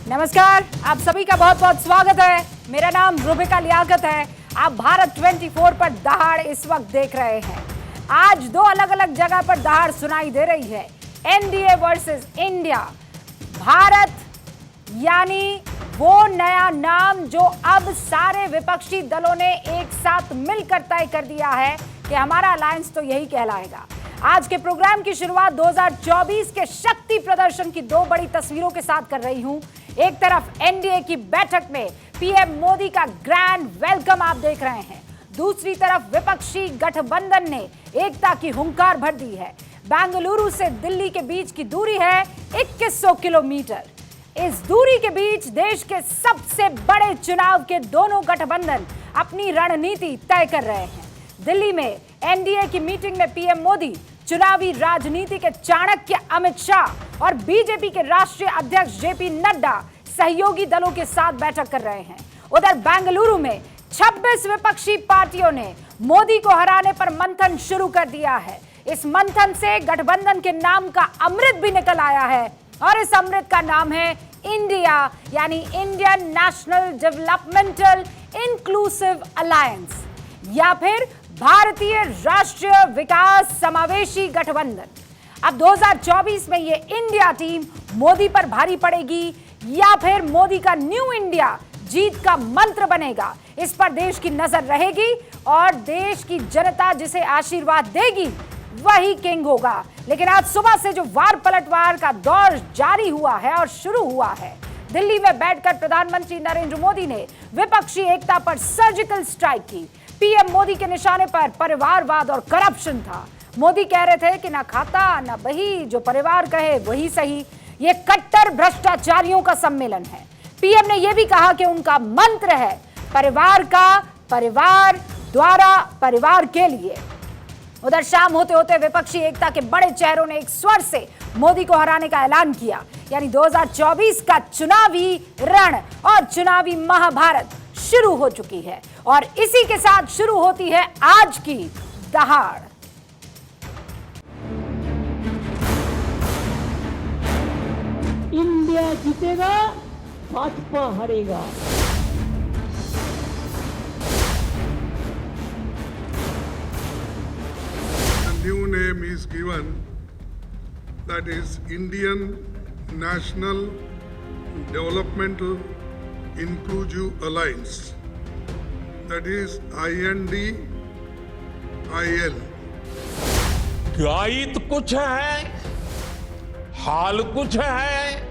नमस्कार, आप सभी का बहुत बहुत स्वागत है। मेरा नाम रुबिका लियाकत है। आप भारत 24 पर दहाड़ इस वक्त देख रहे हैं। आज दो अलग अलग जगह पर दहाड़ सुनाई दे रही है। NDA versus India. भारत यानी वो नया नाम जो अब सारे विपक्षी दलों ने एक साथ मिलकर तय कर दिया है कि हमारा अलायंस तो यही कहलाएगा। आज के प्रोग्राम की शुरुआत 2024 के शक्ति प्रदर्शन की दो बड़ी तस्वीरों के साथ कर रही हूं। एक तरफ एनडीए की बैठक में पीएम मोदी का ग्रैंड वेलकम आप देख रहे हैं, दूसरी तरफ विपक्षी गठबंधन ने एकता की हुंकार भर दी है। बेंगलुरु से दिल्ली के बीच की दूरी है 2100 किलोमीटर। इस दूरी के बीच देश के सबसे बड़े चुनाव के दोनों गठबंधन अपनी रणनीति तय कर रहे हैं। दिल्ली में एनडीए की मीटिंग में पीएम मोदी चुनावी राजनीति के चाणक्य अमित शाह और बीजेपी के राष्ट्रीय अध्यक्ष जेपी नड्डा सहयोगी दलों के साथ बैठक कर रहे हैं। उधर बेंगलुरु में 26 विपक्षी पार्टियों ने मोदी को हराने पर मंथन शुरू कर दिया है। इस मंथन से गठबंधन के नाम का अमृत भी निकल आया है और इस अमृत का नाम है इंडिया, यानी Indian national developmental inclusive alliance या फिर भारतीय राष्ट्रीय विकास समावेशी गठबंधन। अब 2024 में ये इंडिया टीम मोदी पर भारी पड़ेगी या फिर मोदी का न्यू इंडिया जीत का मंत्र बनेगा, इस पर देश की नजर रहेगी और देश की जनता जिसे आशीर्वाद देगी वही किंग होगा। लेकिन आज सुबह से जो वार पलटवार का दौर जारी हुआ है और शुरू हुआ है, दिल्ली में बैठकर प्रधानमंत्री नरेंद्र मोदी ने विपक्षी एकता पर सर्जिकल स्ट्राइक की। पीएम मोदी के निशाने पर परिवारवाद और करप्शन था। मोदी कह रहे थे कि ना खाता ना बही, जो परिवार कहे वही सही। ये कट्टर भ्रष्टाचारियों का सम्मेलन है। पीएम ने यह भी कहा कि उनका मंत्र है परिवार का, परिवार द्वारा परिवार के लिए। उधर शाम होते होते विपक्षी एकता के बड़े चेहरों ने एक स्वर से मोदी को हराने का ऐलान किया, यानी 2024 का चुनावी रण और चुनावी महाभारत शुरू हो चुकी है और इसी के साथ शुरू होती है आज की दहाड़। इंडिया जीतेगा, भाजपा हारेगा। A new name is given, that is Indian National Developmental Inclusive Alliance, that is INDIL. Guide कुछ है, हाल कुछ है,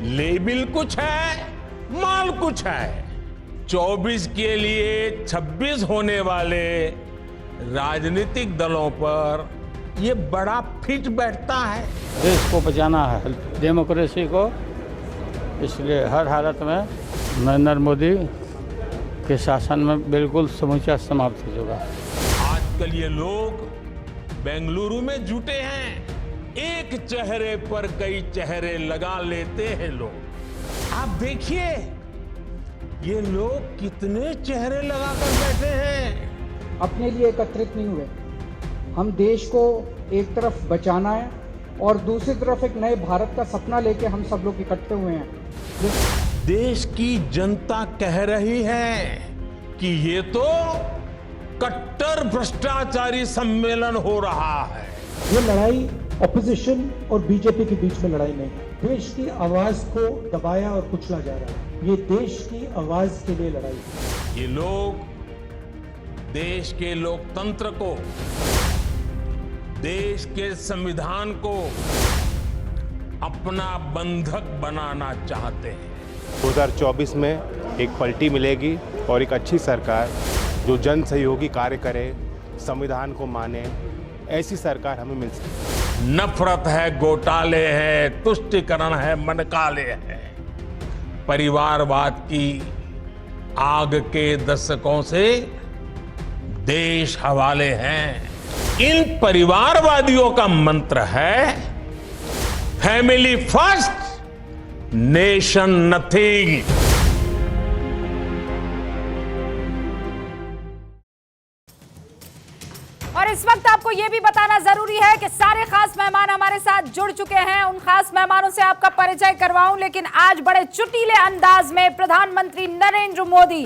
लेबिल कुछ है, माल कुछ है। 24 के लिए 26 होने वाले राजनीतिक दलों पर ये बड़ा फिट बैठता है। देश को बचाना है, डेमोक्रेसी को, इसलिए हर हालत में नरेंद्र मोदी के शासन में बिल्कुल समूचा समाप्त हो जाएगा। आजकल ये लोग बेंगलुरु में जुटे हैं, एक चेहरे पर कई चेहरे लगा लेते हैं लोग। आप देखिए ये लोग कितने चेहरे लगाकर बैठे हैं। अपने लिए एकत्रित नहीं हुए। हम देश को एक तरफ बचाना है और दूसरी तरफ एक नए भारत का सपना लेके हम सब लोग इकट्ठे हुए हैं। देश की जनता कह रही है कि ये तो कट्टर भ्रष्टाचारी सम्मेलन हो रहा है। ये लड़ाई ऑपोजिशन और बीजेपी के बीच में लड़ाई नहीं है। देश की आवाज को दबाया और कुचला जा रहा है। ये देश की आवाज के लिए लड़ाई है। ये लोग देश के लोकतंत्र को, देश के संविधान को अपना बंधक बनाना चाहते हैं। 2024 में एक पलटी मिलेगी और एक अच्छी सरकार जो जन सहयोगी कार्य करे, संविधान को माने, ऐसी सरकार हमें मिल सकती। नफरत है, घोटाले हैं, तुष्टीकरण है, मनकाले है, परिवारवाद की आग के दशकों से देश हवाले हैं। इन परिवारवादियों का मंत्र है फैमिली फर्स्ट, नेशन नथिंग। और इस वक्त आपको यह भी बताना जरूरी है कि सारे खास मेहमान हमारे साथ जुड़ चुके हैं। उन खास मेहमानों से आपका परिचय करवाऊं, लेकिन आज बड़े चुटीले अंदाज में प्रधानमंत्री नरेंद्र मोदी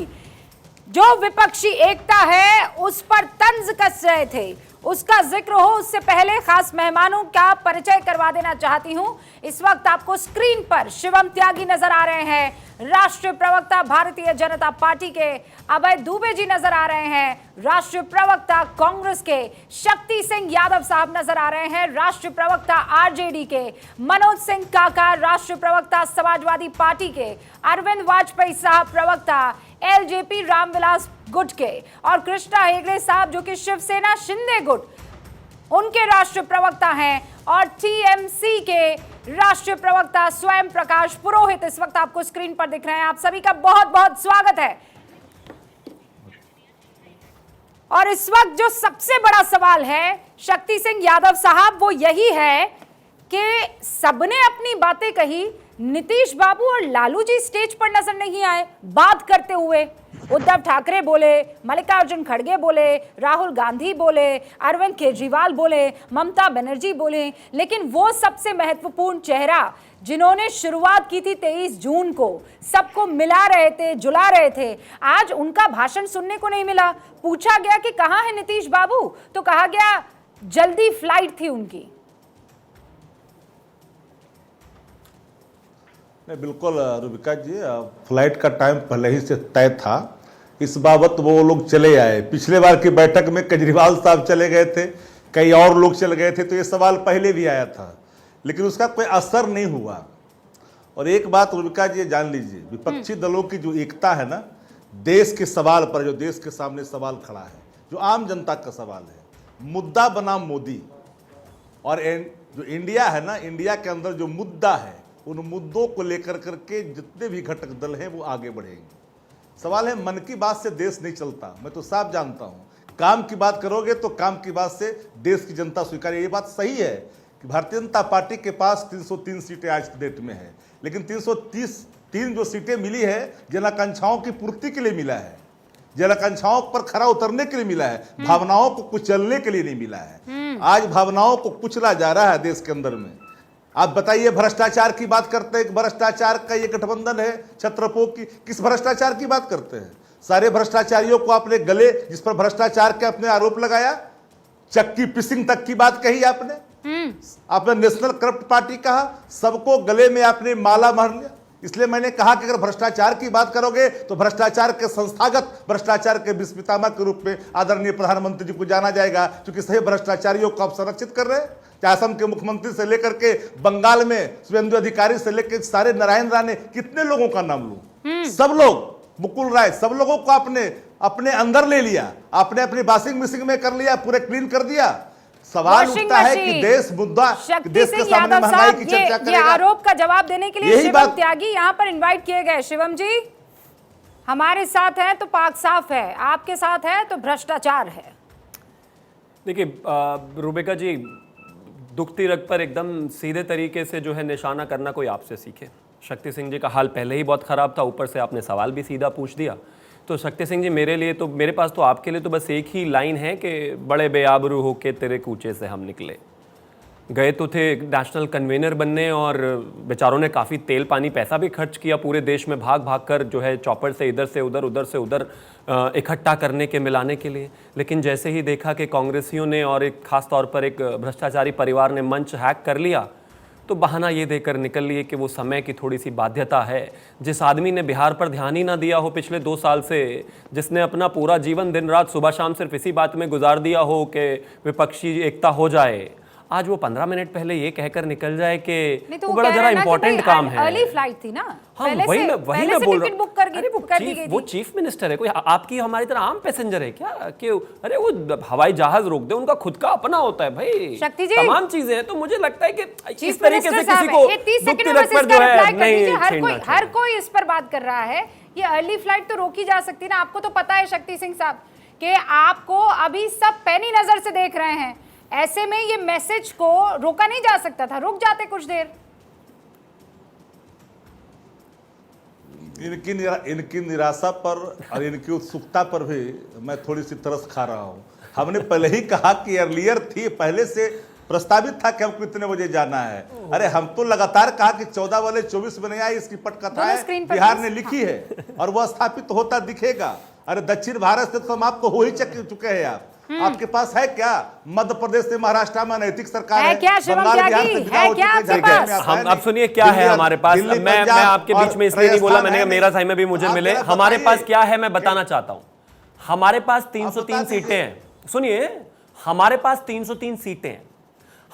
जो विपक्षी एकता है उस पर तंज कस रहे थे, उसका जिक्र हो उससे पहले खास मेहमानों का परिचय करवा देना चाहती हूं। इस वक्त आपको स्क्रीन पर शिवम त्यागी नजर आ रहे हैं, राष्ट्रीय प्रवक्ता भारतीय जनता पार्टी के अभय दुबे जी नजर आ रहे हैं, राष्ट्रीय प्रवक्ता कांग्रेस के शक्ति सिंह यादव साहब नजर आ रहे हैं, राष्ट्रीय प्रवक्ता आरजेडी के मनोज सिंह काका, राष्ट्रीय प्रवक्ता समाजवादी पार्टी के अरविंद वाजपेयी साहब, प्रवक्ता एलजेपी रामविलास गुट के और कृष्णा हेगड़े साहब जो कि शिवसेना शिंदे गुट उनके राष्ट्रीय प्रवक्ता हैं, और टीएमसी के राष्ट्रीय प्रवक्ता स्वयं प्रकाश पुरोहित इस वक्त आपको स्क्रीन पर दिख रहे हैं। आप सभी का बहुत बहुत स्वागत है। और इस वक्त जो सबसे बड़ा सवाल है शक्ति सिंह यादव साहब वो यही है कि सबने अपनी बातें कही, नीतीश बाबू और लालू जी स्टेज पर नजर नहीं आए बात करते हुए। उद्धव ठाकरे बोले, मल्लिकार्जुन खड़गे बोले, राहुल गांधी बोले, अरविंद केजरीवाल बोले, ममता बनर्जी बोले, लेकिन वो सबसे महत्वपूर्ण चेहरा जिन्होंने शुरुआत की थी 23 जून को, सबको मिला रहे थे, जुला रहे थे, आज उनका भाषण सुनने को नहीं मिला। पूछा गया कि कहाँ है नीतीश बाबू, तो कहा गया जल्दी फ्लाइट थी उनकी। नहीं, बिल्कुल रुबिका जी, फ्लाइट का टाइम पहले ही से तय था। इस बाबत वो लोग चले आए। पिछले बार की बैठक में केजरीवाल साहब चले गए थे, कई और लोग चले गए थे, तो ये सवाल पहले भी आया था, लेकिन उसका कोई असर नहीं हुआ। और एक बात रुबिका जी जान लीजिए, विपक्षी दलों की जो एकता है ना, देश के सवाल पर, जो देश के सामने सवाल खड़ा है, जो आम जनता का सवाल है, मुद्दा बना मोदी, और जो इंडिया है ना, इंडिया के अंदर जो मुद्दा है, उन मुद्दों को लेकर करके जितने भी घटक दल हैं वो आगे बढ़ेंगे। सवाल है, मन की बात से देश नहीं चलता, मैं तो साफ जानता हूं। काम की बात करोगे तो काम की बात से देश की जनता स्वीकार। ये बात सही है कि भारतीय जनता पार्टी के पास 303 सीटें आज की डेट में है, लेकिन 333 जो सीटें मिली है जन आकांक्षाओं की पूर्ति के लिए मिला है, जन आकांक्षाओं पर खरा उतरने के लिए मिला है, भावनाओं को कुचलने के लिए नहीं मिला है। आज भावनाओं को कुचला जा रहा है देश के अंदर में। आप बताइए, भ्रष्टाचार की बात करते हैं, भ्रष्टाचार का ये गठबंधन है छत्रपों की, किस भ्रष्टाचार की बात करते हैं? सारे भ्रष्टाचारियों को आपने गले, जिस पर भ्रष्टाचार के अपने आरोप लगाया, चक्की पिसिंग तक की बात कही आपने नेशनल करप्ट पार्टी कहा, सबको गले में आपने माला मार लिया। इसलिए मैंने कहा कि अगर भ्रष्टाचार की बात करोगे तो भ्रष्टाचार के संस्थागत, भ्रष्टाचार के विश्व पितामह के रूप में आदरणीय प्रधानमंत्री जी को जाना जाएगा, क्योंकि सही भ्रष्टाचारियों को आप संरक्षित कर रहे हैं। चाहे असम के मुख्यमंत्री से लेकर के बंगाल में शुभेंदु अधिकारी से लेकर सारे नारायण राणे, कितने लोगों का नाम लूं, सब लोग, मुकुल राय, सब लोगों को आपने अपने अंदर ले लिया, आपने अपनी वॉशिंग मशीन में कर लिया, पूरे क्लीन कर दिया। सवाल उठता है कि देश मुद्दा, देश के सामने महंगाई की चर्चा करेगा। ये आरोप का जवाब देने के लिए शिवम त्यागी यहाँ पर इनवाइट किए गए। शिवम जी, हमारे साथ है तो पाक साफ है, आपके साथ है तो भ्रष्टाचार है। देखिए रुबिका जी, दुखती रग पर एकदम सीधे तरीके से जो है निशाना करना कोई आपसे सीखे। शक्ति सिंह जी का हाल पहले ही बहुत ख़राब था, ऊपर से आपने सवाल भी सीधा पूछ दिया। तो शक्ति सिंह जी, मेरे पास तो आपके लिए तो बस एक ही लाइन है कि बड़े बेआबरू होके तेरे कूचे से हम निकले। गए तो थे नेशनल कन्वेनर बनने, और बेचारों ने काफ़ी तेल पानी पैसा भी खर्च किया पूरे देश में भाग भाग कर, जो है चॉपर से इधर से उधर, उधर से उधर इकट्ठा करने के, मिलाने के लिए। लेकिन जैसे ही देखा कि कांग्रेसियों ने और एक खास तौर पर एक भ्रष्टाचारी परिवार ने मंच हैक कर लिया, तो बहाना ये देकर निकल लिए कि वो समय की थोड़ी सी बाध्यता है। जिस आदमी ने बिहार पर ध्यान ही ना दिया हो पिछले 2 साल से, जिसने अपना पूरा जीवन दिन रात सुबह शाम सिर्फ इसी बात में गुजार दिया हो कि विपक्षी एकता हो जाए, आज वो 15 मिनट पहले ये कहकर निकल जाए कि तो वो बड़ा जरा इंपॉर्टेंट काम है। अर्ली फ्लाइट थी ना, हाँ, पहले वही से मैं बोल रहा हूँ। बुक कर दी गई थी। वो चीफ मिनिस्टर है, कोई आपकी हमारी तरह आम पैसेंजर है क्या? कि अरे वो हवाई जहाज रोक दे, उनका खुद का अपना होता है भाई, शक्ति जी, तमाम चीजें हैं। तो मुझे लगता है कि इस तरीके से किसी साहब, को ये 30 दुखती सेकंड रग पर जो है नहीं छेड़ना चाहिए। हर कोई इस पर बात कर रहा है। ये अर्ली फ्लाइट तो रोकी जा सकती ना, आपको तो पता है शक्ति सिंह साहब कि आपको अभी सब पैनी नजर से देख रहे हैं, ऐसे में ये मैसेज को रोका नहीं जा सकता था, रुक जाते कुछ देर। इनकी निराशा पर और इनकी उत्सुकता पर भी मैं थोड़ी सी तरस खा रहा हूँ। हमने पहले ही कहा कि अर्लियर थी, पहले से प्रस्तावित था कि हमको कितने बजे जाना है। अरे हम तो लगातार कहा कि 14 वाले 24 में नहीं आई, इसकी पटकथाएं बिहार ने लिखी है और वह स्थापित होता दिखेगा। अरे दक्षिण भारत से तो हम आपको हो ही चुके हैं। आपके पास है क्या? मध्य प्रदेश से महाराष्ट्र में अनैतिक सरकार है, क्या बंगाल बिहार से विदा हो चुके हैं। हम अब सुनिए क्या है हमारे पास। मैं आपके बीच में इसलिए नहीं बोला, मैंने मेरा टाइम में भी मुझे मिले। हमारे पास क्या है मैं बताना चाहता हूं। हमारे पास 303 सीटें हैं। सुनिए, हमारे पास 303 सीटें हैं,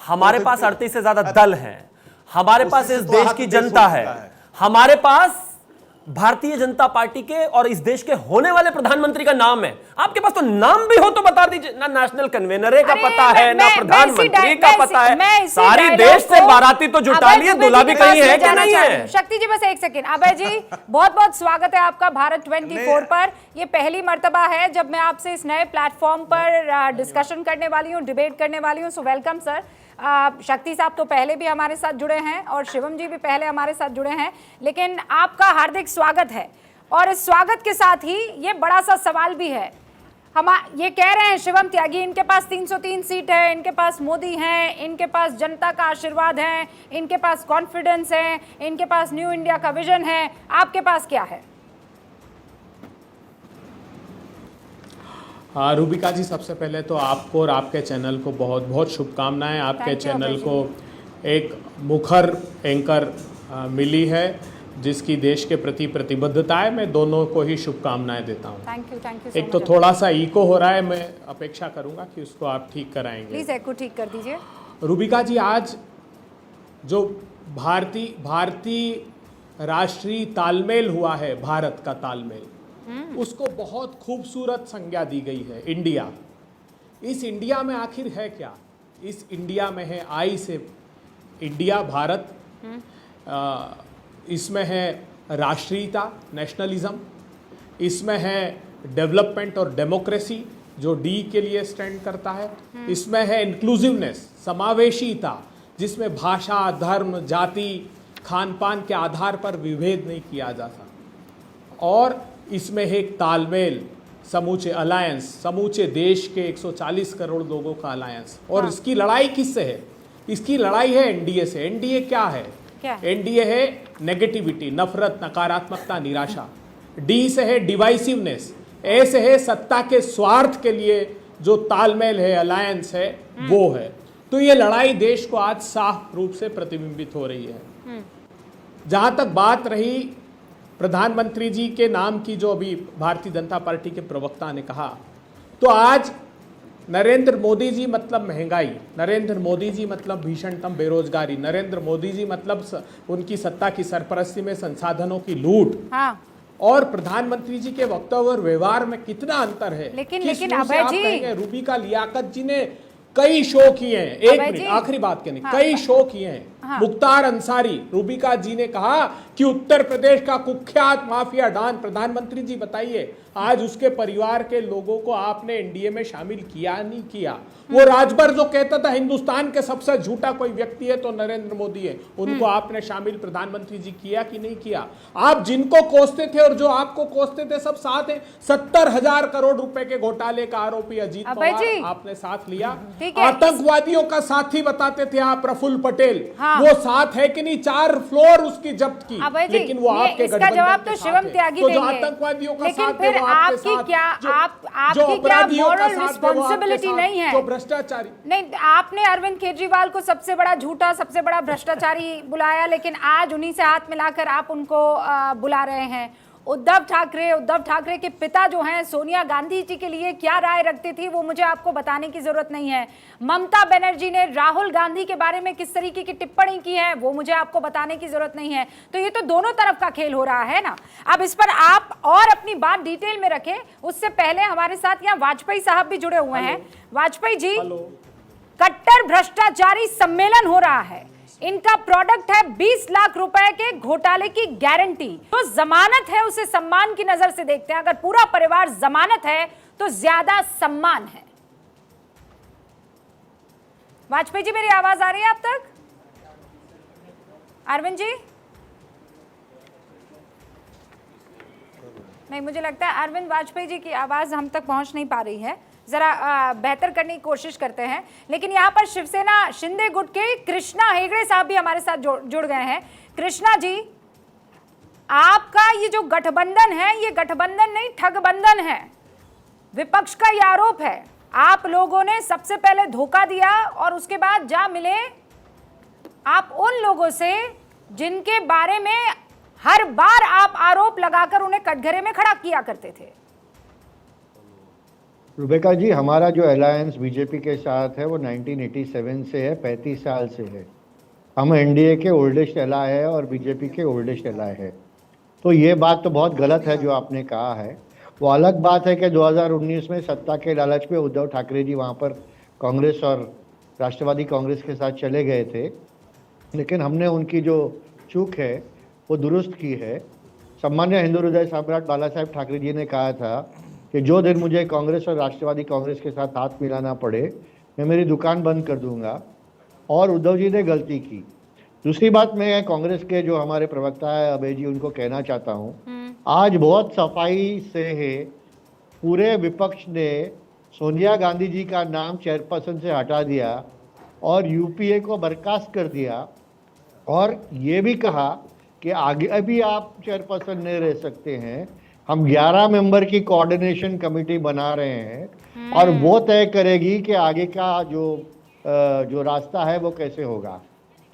हमारे पास 38 से ज्यादा दल हैं, हमारे पास इस देश की जनता है, हमारे पास भारतीय जनता पार्टी के और इस देश के होने वाले प्रधानमंत्री का नाम है। आपके पास तो नाम भी हो तो बता दीजिए ना। नेशनल कन्वेनर का पता है ना, प्रधानमंत्री का पता है। सारी देश से बाराती तो जुटा लिए, दूल्हा भी कहीं है कि नहीं है? शक्ति जी बस एक सेकंड। अभय जी बहुत बहुत स्वागत है आपका भारत 24 पर। ये पहली मर्तबा है जब मैं आपसे इस नए प्लेटफॉर्म पर डिस्कशन करने वाली हूँ, डिबेट करने वाली हूँ। So welcome sir. शक्ति साहब तो पहले भी हमारे साथ जुड़े हैं और शिवम जी भी पहले हमारे साथ जुड़े हैं, लेकिन आपका हार्दिक स्वागत है। और इस स्वागत के साथ ही ये बड़ा सा सवाल भी है। हम ये कह रहे हैं शिवम त्यागी, इनके पास 303 सीट है, इनके पास मोदी हैं, इनके पास जनता का आशीर्वाद है, इनके पास कॉन्फिडेंस है, इनके पास न्यू इंडिया का विजन है। आपके पास क्या है? रूबिका जी, सबसे पहले तो आपको और आपके चैनल को बहुत बहुत शुभकामनाएं। आपके चैनल को एक मुखर एंकर मिली है जिसकी देश के प्रति प्रतिबद्धता है। मैं दोनों को ही शुभकामनाएं देता हूं। थैंक यू एक तो थोड़ा सा इको हो रहा है, मैं अपेक्षा करूंगा कि उसको आप ठीक कराएंगे। प्लीज एको ठीक कर दीजिए। रूबिका जी, आज जो भारतीय राष्ट्रीय तालमेल हुआ है, भारत का तालमेल, उसको बहुत खूबसूरत संज्ञा दी गई है। इंडिया, इस इंडिया में आखिर है क्या? इस इंडिया में है आई से इंडिया, भारत। इसमें है राष्ट्रीयता, नेशनलिज्म। इसमें है डेवलपमेंट और डेमोक्रेसी, जो डी के लिए स्टैंड करता है। इसमें है इंक्लूसिवनेस, समावेशीता, जिसमें भाषा, धर्म, जाति, खान पान के आधार पर विभेद नहीं किया जाता। और इसमें है एक तालमेल, समूचे अलायंस, समूचे देश के 140 करोड़ लोगों का अलायंस। और इसकी लड़ाई किससे है? इसकी लड़ाई है एनडीए से। एनडीए क्या है? एनडीए है नेगेटिविटी, नफरत, नकारात्मकता, निराशा। डी से है डिवाइसिवनेस। ए से है सत्ता के स्वार्थ के लिए जो तालमेल है, अलायंस है, वो है। तो ये लड़ाई देश को आज साफ रूप से प्रतिबिंबित हो रही है। जहां तक बात रही प्रधानमंत्री जी के नाम की, जो अभी भारतीय जनता पार्टी के प्रवक्ता ने कहा, तो आज नरेंद्र मोदी जी मतलब महंगाई, नरेंद्र मोदी जी मतलब भीषणतम बेरोजगारी, नरेंद्र मोदी जी मतलब उनकी सत्ता की सरपरस्ती में संसाधनों की लूट। हाँ। और प्रधानमंत्री जी के वक्तव्य और व्यवहार में कितना अंतर है। लेकिन अभय जी, रूबिका लियाकत जी ने कई शो किए हैं। एक मिनट, आखिरी बात कहने, कई शो किए हैं। मुख्तार अंसारी, रूबिका जी ने कहा कि उत्तर प्रदेश का कुख्यात माफिया डॉन, प्रधानमंत्री जी बताइए आज उसके परिवार के लोगों को आपने एनडीए में शामिल किया नहीं किया? वो राजभर जो कहता था हिंदुस्तान के सबसे झूठा कोई व्यक्ति है तो नरेंद्र मोदी है, उनको आपने शामिल प्रधानमंत्री जी किया कि नहीं किया? आप जिनको कोसते थे और जो आपको कोसते थे सब साथ हैं। 70,000 करोड़ रुपए के घोटाले का आरोपी अजीत पवार आपने साथ लिया। आतंकवादियों का साथी बताते थे आप प्रफुल्ल पटेल, वो साथ है कि नहीं? 4 फ्लोर उसकी जब्त की, लेकिन वो आपके इसका जवाब तो शिवम त्यागी तो जो आतंकवादियों का साथ है वो आपकी क्या मॉरल रिस्पॉन्सिबिलिटी नहीं है? जो भ्रष्टाचारी नहीं, आपने अरविंद केजरीवाल को सबसे बड़ा झूठा, सबसे बड़ा भ्रष्टाचारी बुलाया, लेकिन आज उन्हीं से हाथ मिलाकर आप उनको बुला रहे हैं। उद्धव ठाकरे के पिता जो हैं सोनिया गांधी जी के लिए क्या राय रखती थी वो मुझे आपको बताने की जरूरत नहीं है। ममता बनर्जी ने राहुल गांधी के बारे में किस तरीके की टिप्पणी की है वो मुझे आपको बताने की जरूरत नहीं है। तो ये तो दोनों तरफ का खेल हो रहा है ना। अब इस पर आप और अपनी बात डिटेल में रखें, उससे पहले हमारे साथ यहाँ वाजपेयी साहब भी जुड़े हुए हैं। वाजपेयी जी, कट्टर भ्रष्टाचारी सम्मेलन हो रहा है, इनका प्रोडक्ट है 20 लाख रुपए के घोटाले की गारंटी। तो जमानत है उसे सम्मान की नजर से देखते हैं। अगर पूरा परिवार जमानत है तो ज्यादा सम्मान है। वाजपेयी जी, मेरी आवाज आ रही है आप तक? अरविंद जी? नहीं, मुझे लगता है अरविंद वाजपेयी जी की आवाज हम तक पहुंच नहीं पा रही है। जरा बेहतर करने की कोशिश करते हैं। लेकिन यहाँ पर शिवसेना शिंदे गुट के कृष्णा हेगड़े साहब भी हमारे साथ जुड़ गए हैं। कृष्णा जी, आपका ये जो गठबंधन है, ये गठबंधन नहीं ठगबंधन है। विपक्ष का ये आरोप है, आप लोगों ने सबसे पहले धोखा दिया और उसके बाद जा मिले आप उन लोगों से जिनके बारे में हर बार आप आरोप लगाकर उन्हें कटघरे में खड़ा किया करते थे। रुबेका जी, हमारा जो अलायंस बीजेपी के साथ है वो 1987 से है, 35 साल से है। हम एनडीए के ओल्डेस्ट एलाय है और बीजेपी के ओल्डेस्ट एलाय है। तो ये बात तो बहुत गलत है जो आपने कहा है। वो अलग बात है कि 2019 में सत्ता के लालच में उद्धव ठाकरे जी वहाँ पर कांग्रेस और राष्ट्रवादी कांग्रेस के साथ चले गए थे, लेकिन हमने उनकी जो चूक है वो दुरुस्त की है। सम्मान्य हिंदू हृदय सम्राट बाला साहेब ठाकरे जी ने कहा था कि जो दिन मुझे कांग्रेस और राष्ट्रवादी कांग्रेस के साथ हाथ मिलाना पड़े, मैं मेरी दुकान बंद कर दूंगा, और उद्धव जी ने गलती की। दूसरी बात, मैं कांग्रेस के जो हमारे प्रवक्ता है अभय जी, उनको कहना चाहता हूँ, आज बहुत सफाई से है पूरे विपक्ष ने सोनिया गांधी जी का नाम चेयरपर्सन से हटा दिया और यूपीए को बर्खास्त कर दिया, और ये भी कहा कि आगे भी आप चेयरपर्सन नहीं रह सकते हैं। हम 11 मेंबर की कोऑर्डिनेशन कमेटी बना रहे हैं और वो तय करेगी कि आगे का जो रास्ता है वो कैसे होगा।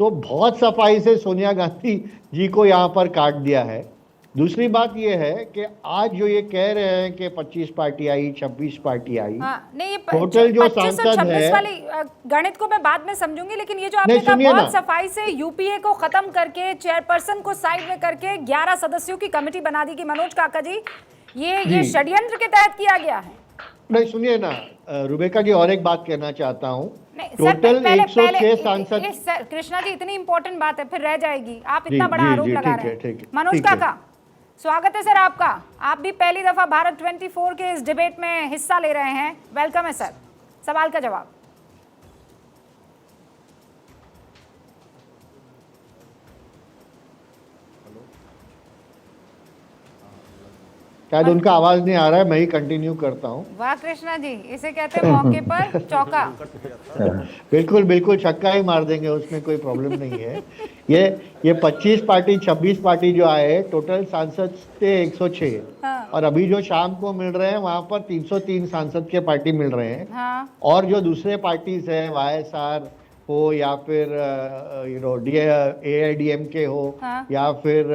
तो बहुत सफाई से सोनिया गांधी जी को यहाँ पर काट दिया है। दूसरी बात ये है कि आज जो ये कह रहे हैं कि 25 पार्टी आई, 26 पार्टी आई, नहीं, ये टोटल जो 25 और सांसद 26 है, वाली गणित को मैं बाद में समझूंगी, लेकिन ये जो आपने नहीं, कहा सुनिए बहुत ना। सफाई से यूपीए को खत्म करके चेयरपर्सन को साइड में करके 11 सदस्यों की कमेटी बना दी कि मनोज काका जी ये षड्यंत्र के तहत किया गया है। नहीं, सुनिए ना रुबेका जी, और एक बात कहना चाहता हूँ। सर, टोटल पहले 106 सांसद। सर कृष्णा जी, इतनी इंपॉर्टेंट बात है, फिर रह जाएगी। आप इतना जी, बड़ा जी, आरोप जी, लगा ठीक रहे है, ठीक हैं। है, मनोज ठीक है। काका, स्वागत है सर आपका। आप भी पहली दफा भारत 24 के इस डिबेट में हिस्सा ले रहे हैं। वेलकम है सर। सवाल का जवाब। शायद उनका आवाज नहीं आ रहा है, मैं ही कंटिन्यू करता हूँ। वाह कृष्णा जी, इसे कहते हैं मौके पर चौका। बिल्कुल बिल्कुल, छक्का ही मार देंगे, उसमें कोई प्रॉब्लम नहीं है। ये 25 पार्टी 26 पार्टी जो आए, टोटल सांसद थे 106। हाँ। और अभी जो शाम को मिल रहे हैं वहां पर 303 सांसद के पार्टी मिल रहे हैं। हाँ। और जो दूसरे पार्टीज है, YSR हो या फिर AIDMK हो, हाँ। या फिर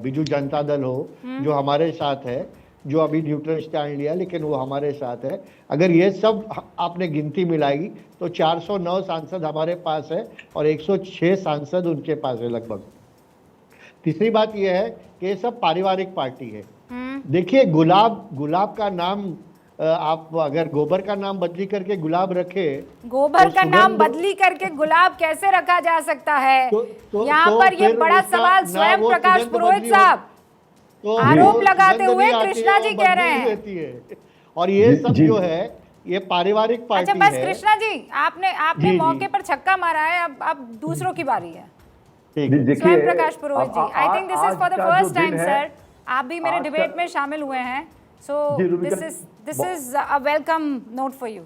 बीजू जनता दल हो, जो हमारे साथ है, जो अभी न्यूट्रल स्टैंड लिया लेकिन वो हमारे साथ है, अगर ये सब आपने गिनती मिलाई तो 409 सांसद हमारे पास है और 106 सांसद उनके पास है लगभग। तीसरी बात यह है कि ये सब पारिवारिक पार्टी है। देखिए, गुलाब का नाम आप अगर गोबर का नाम बदली करके गुलाब रखे, गोबर तो का नाम सुगंध- बदली करके गुलाब कैसे रखा जा सकता है? तो यहाँ पर ये फिर बड़ा उसका सवाल ना स्वयं वो प्रकाश सुगंध पुरोहित बदली हो- साहब तो आरोप वो लगाते सुगंध हुए नहीं आती कृष्णा है, जी वो कह रहे बदली हैं। रहती है। और ये सब जो है ये पारिवारिक पार्टी अच्छा, बस है। कृष्णा जी, आपने जी, जी। मौके पर छक्का मारा है, अब दूसरों की बारी है। ठीक है। Swayam Prakash Purohit ji, I think this is for the आज का फर्स्ट जो टाइम दिन है, सर, आप भी मेरे आज का- डिबेट में शामिल हुए हैं, सो जी, Rubika, this is a welcome note for you.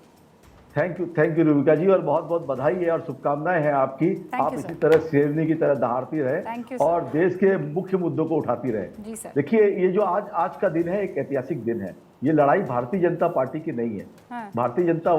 Thank you Rubika ji, और बहुत बहुत बधाई है और शुभकामनाएं हैं आपकी। आप you, इसी sir. तरह शेरनी की तरह दहाड़ती Thank रहे you, sir. और देश के मुख्य मुद्दों को उठाती रहे। जी सर। देखिए, ये जो आज का दिन है एक ऐतिहासिक दिन है। ये लड़ाई भारतीय जनता पार्टी की नहीं है। हाँ। भारतीय जनता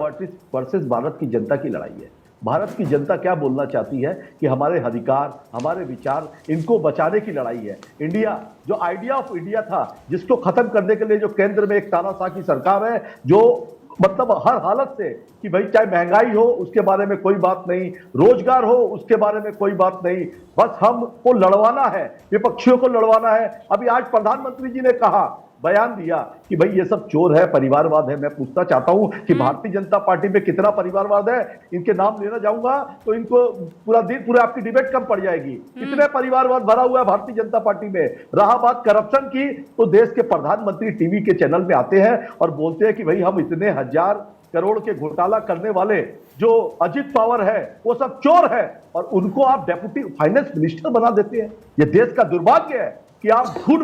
वर्सेस भारत की जनता की लड़ाई है। भारत की जनता क्या बोलना चाहती है कि हमारे अधिकार, हमारे विचार, इनको बचाने की लड़ाई है। इंडिया, जो आइडिया ऑफ इंडिया था, जिसको खत्म करने के लिए जो केंद्र में एक तानाशाह की सरकार है, जो मतलब हर हालत से कि भाई चाहे महंगाई हो उसके बारे में कोई बात नहीं, रोजगार हो उसके बारे में कोई बात नहीं, बस हमको लड़वाना है, विपक्षियों को लड़वाना है। अभी आज प्रधानमंत्री जी ने कहा, बयान दिया कि भाई ये सब चोर है, परिवारवाद है। मैं पूछना चाहता हूं कि भारतीय जनता पार्टी में कितना परिवारवाद है? इनके नाम लेना जाऊंगा तो इनको पूरा आपकी डिबेट कम पड़ जाएगी। कितने परिवारवाद भरा हुआ है भारतीय जनता पार्टी में। रहा बात करप्शन की, तो देश के प्रधानमंत्री टीवी के चैनल में आते हैं और बोलते हैं कि भाई हम इतने 1000 करोड़ के घोटाला करने वाले जो अजित पवार है वो सब चोर है, और उनको आप डेप्यूटी फाइनेंस मिनिस्टर बना देते हैं। ये देश का दुर्भाग्य है कि आप झूठ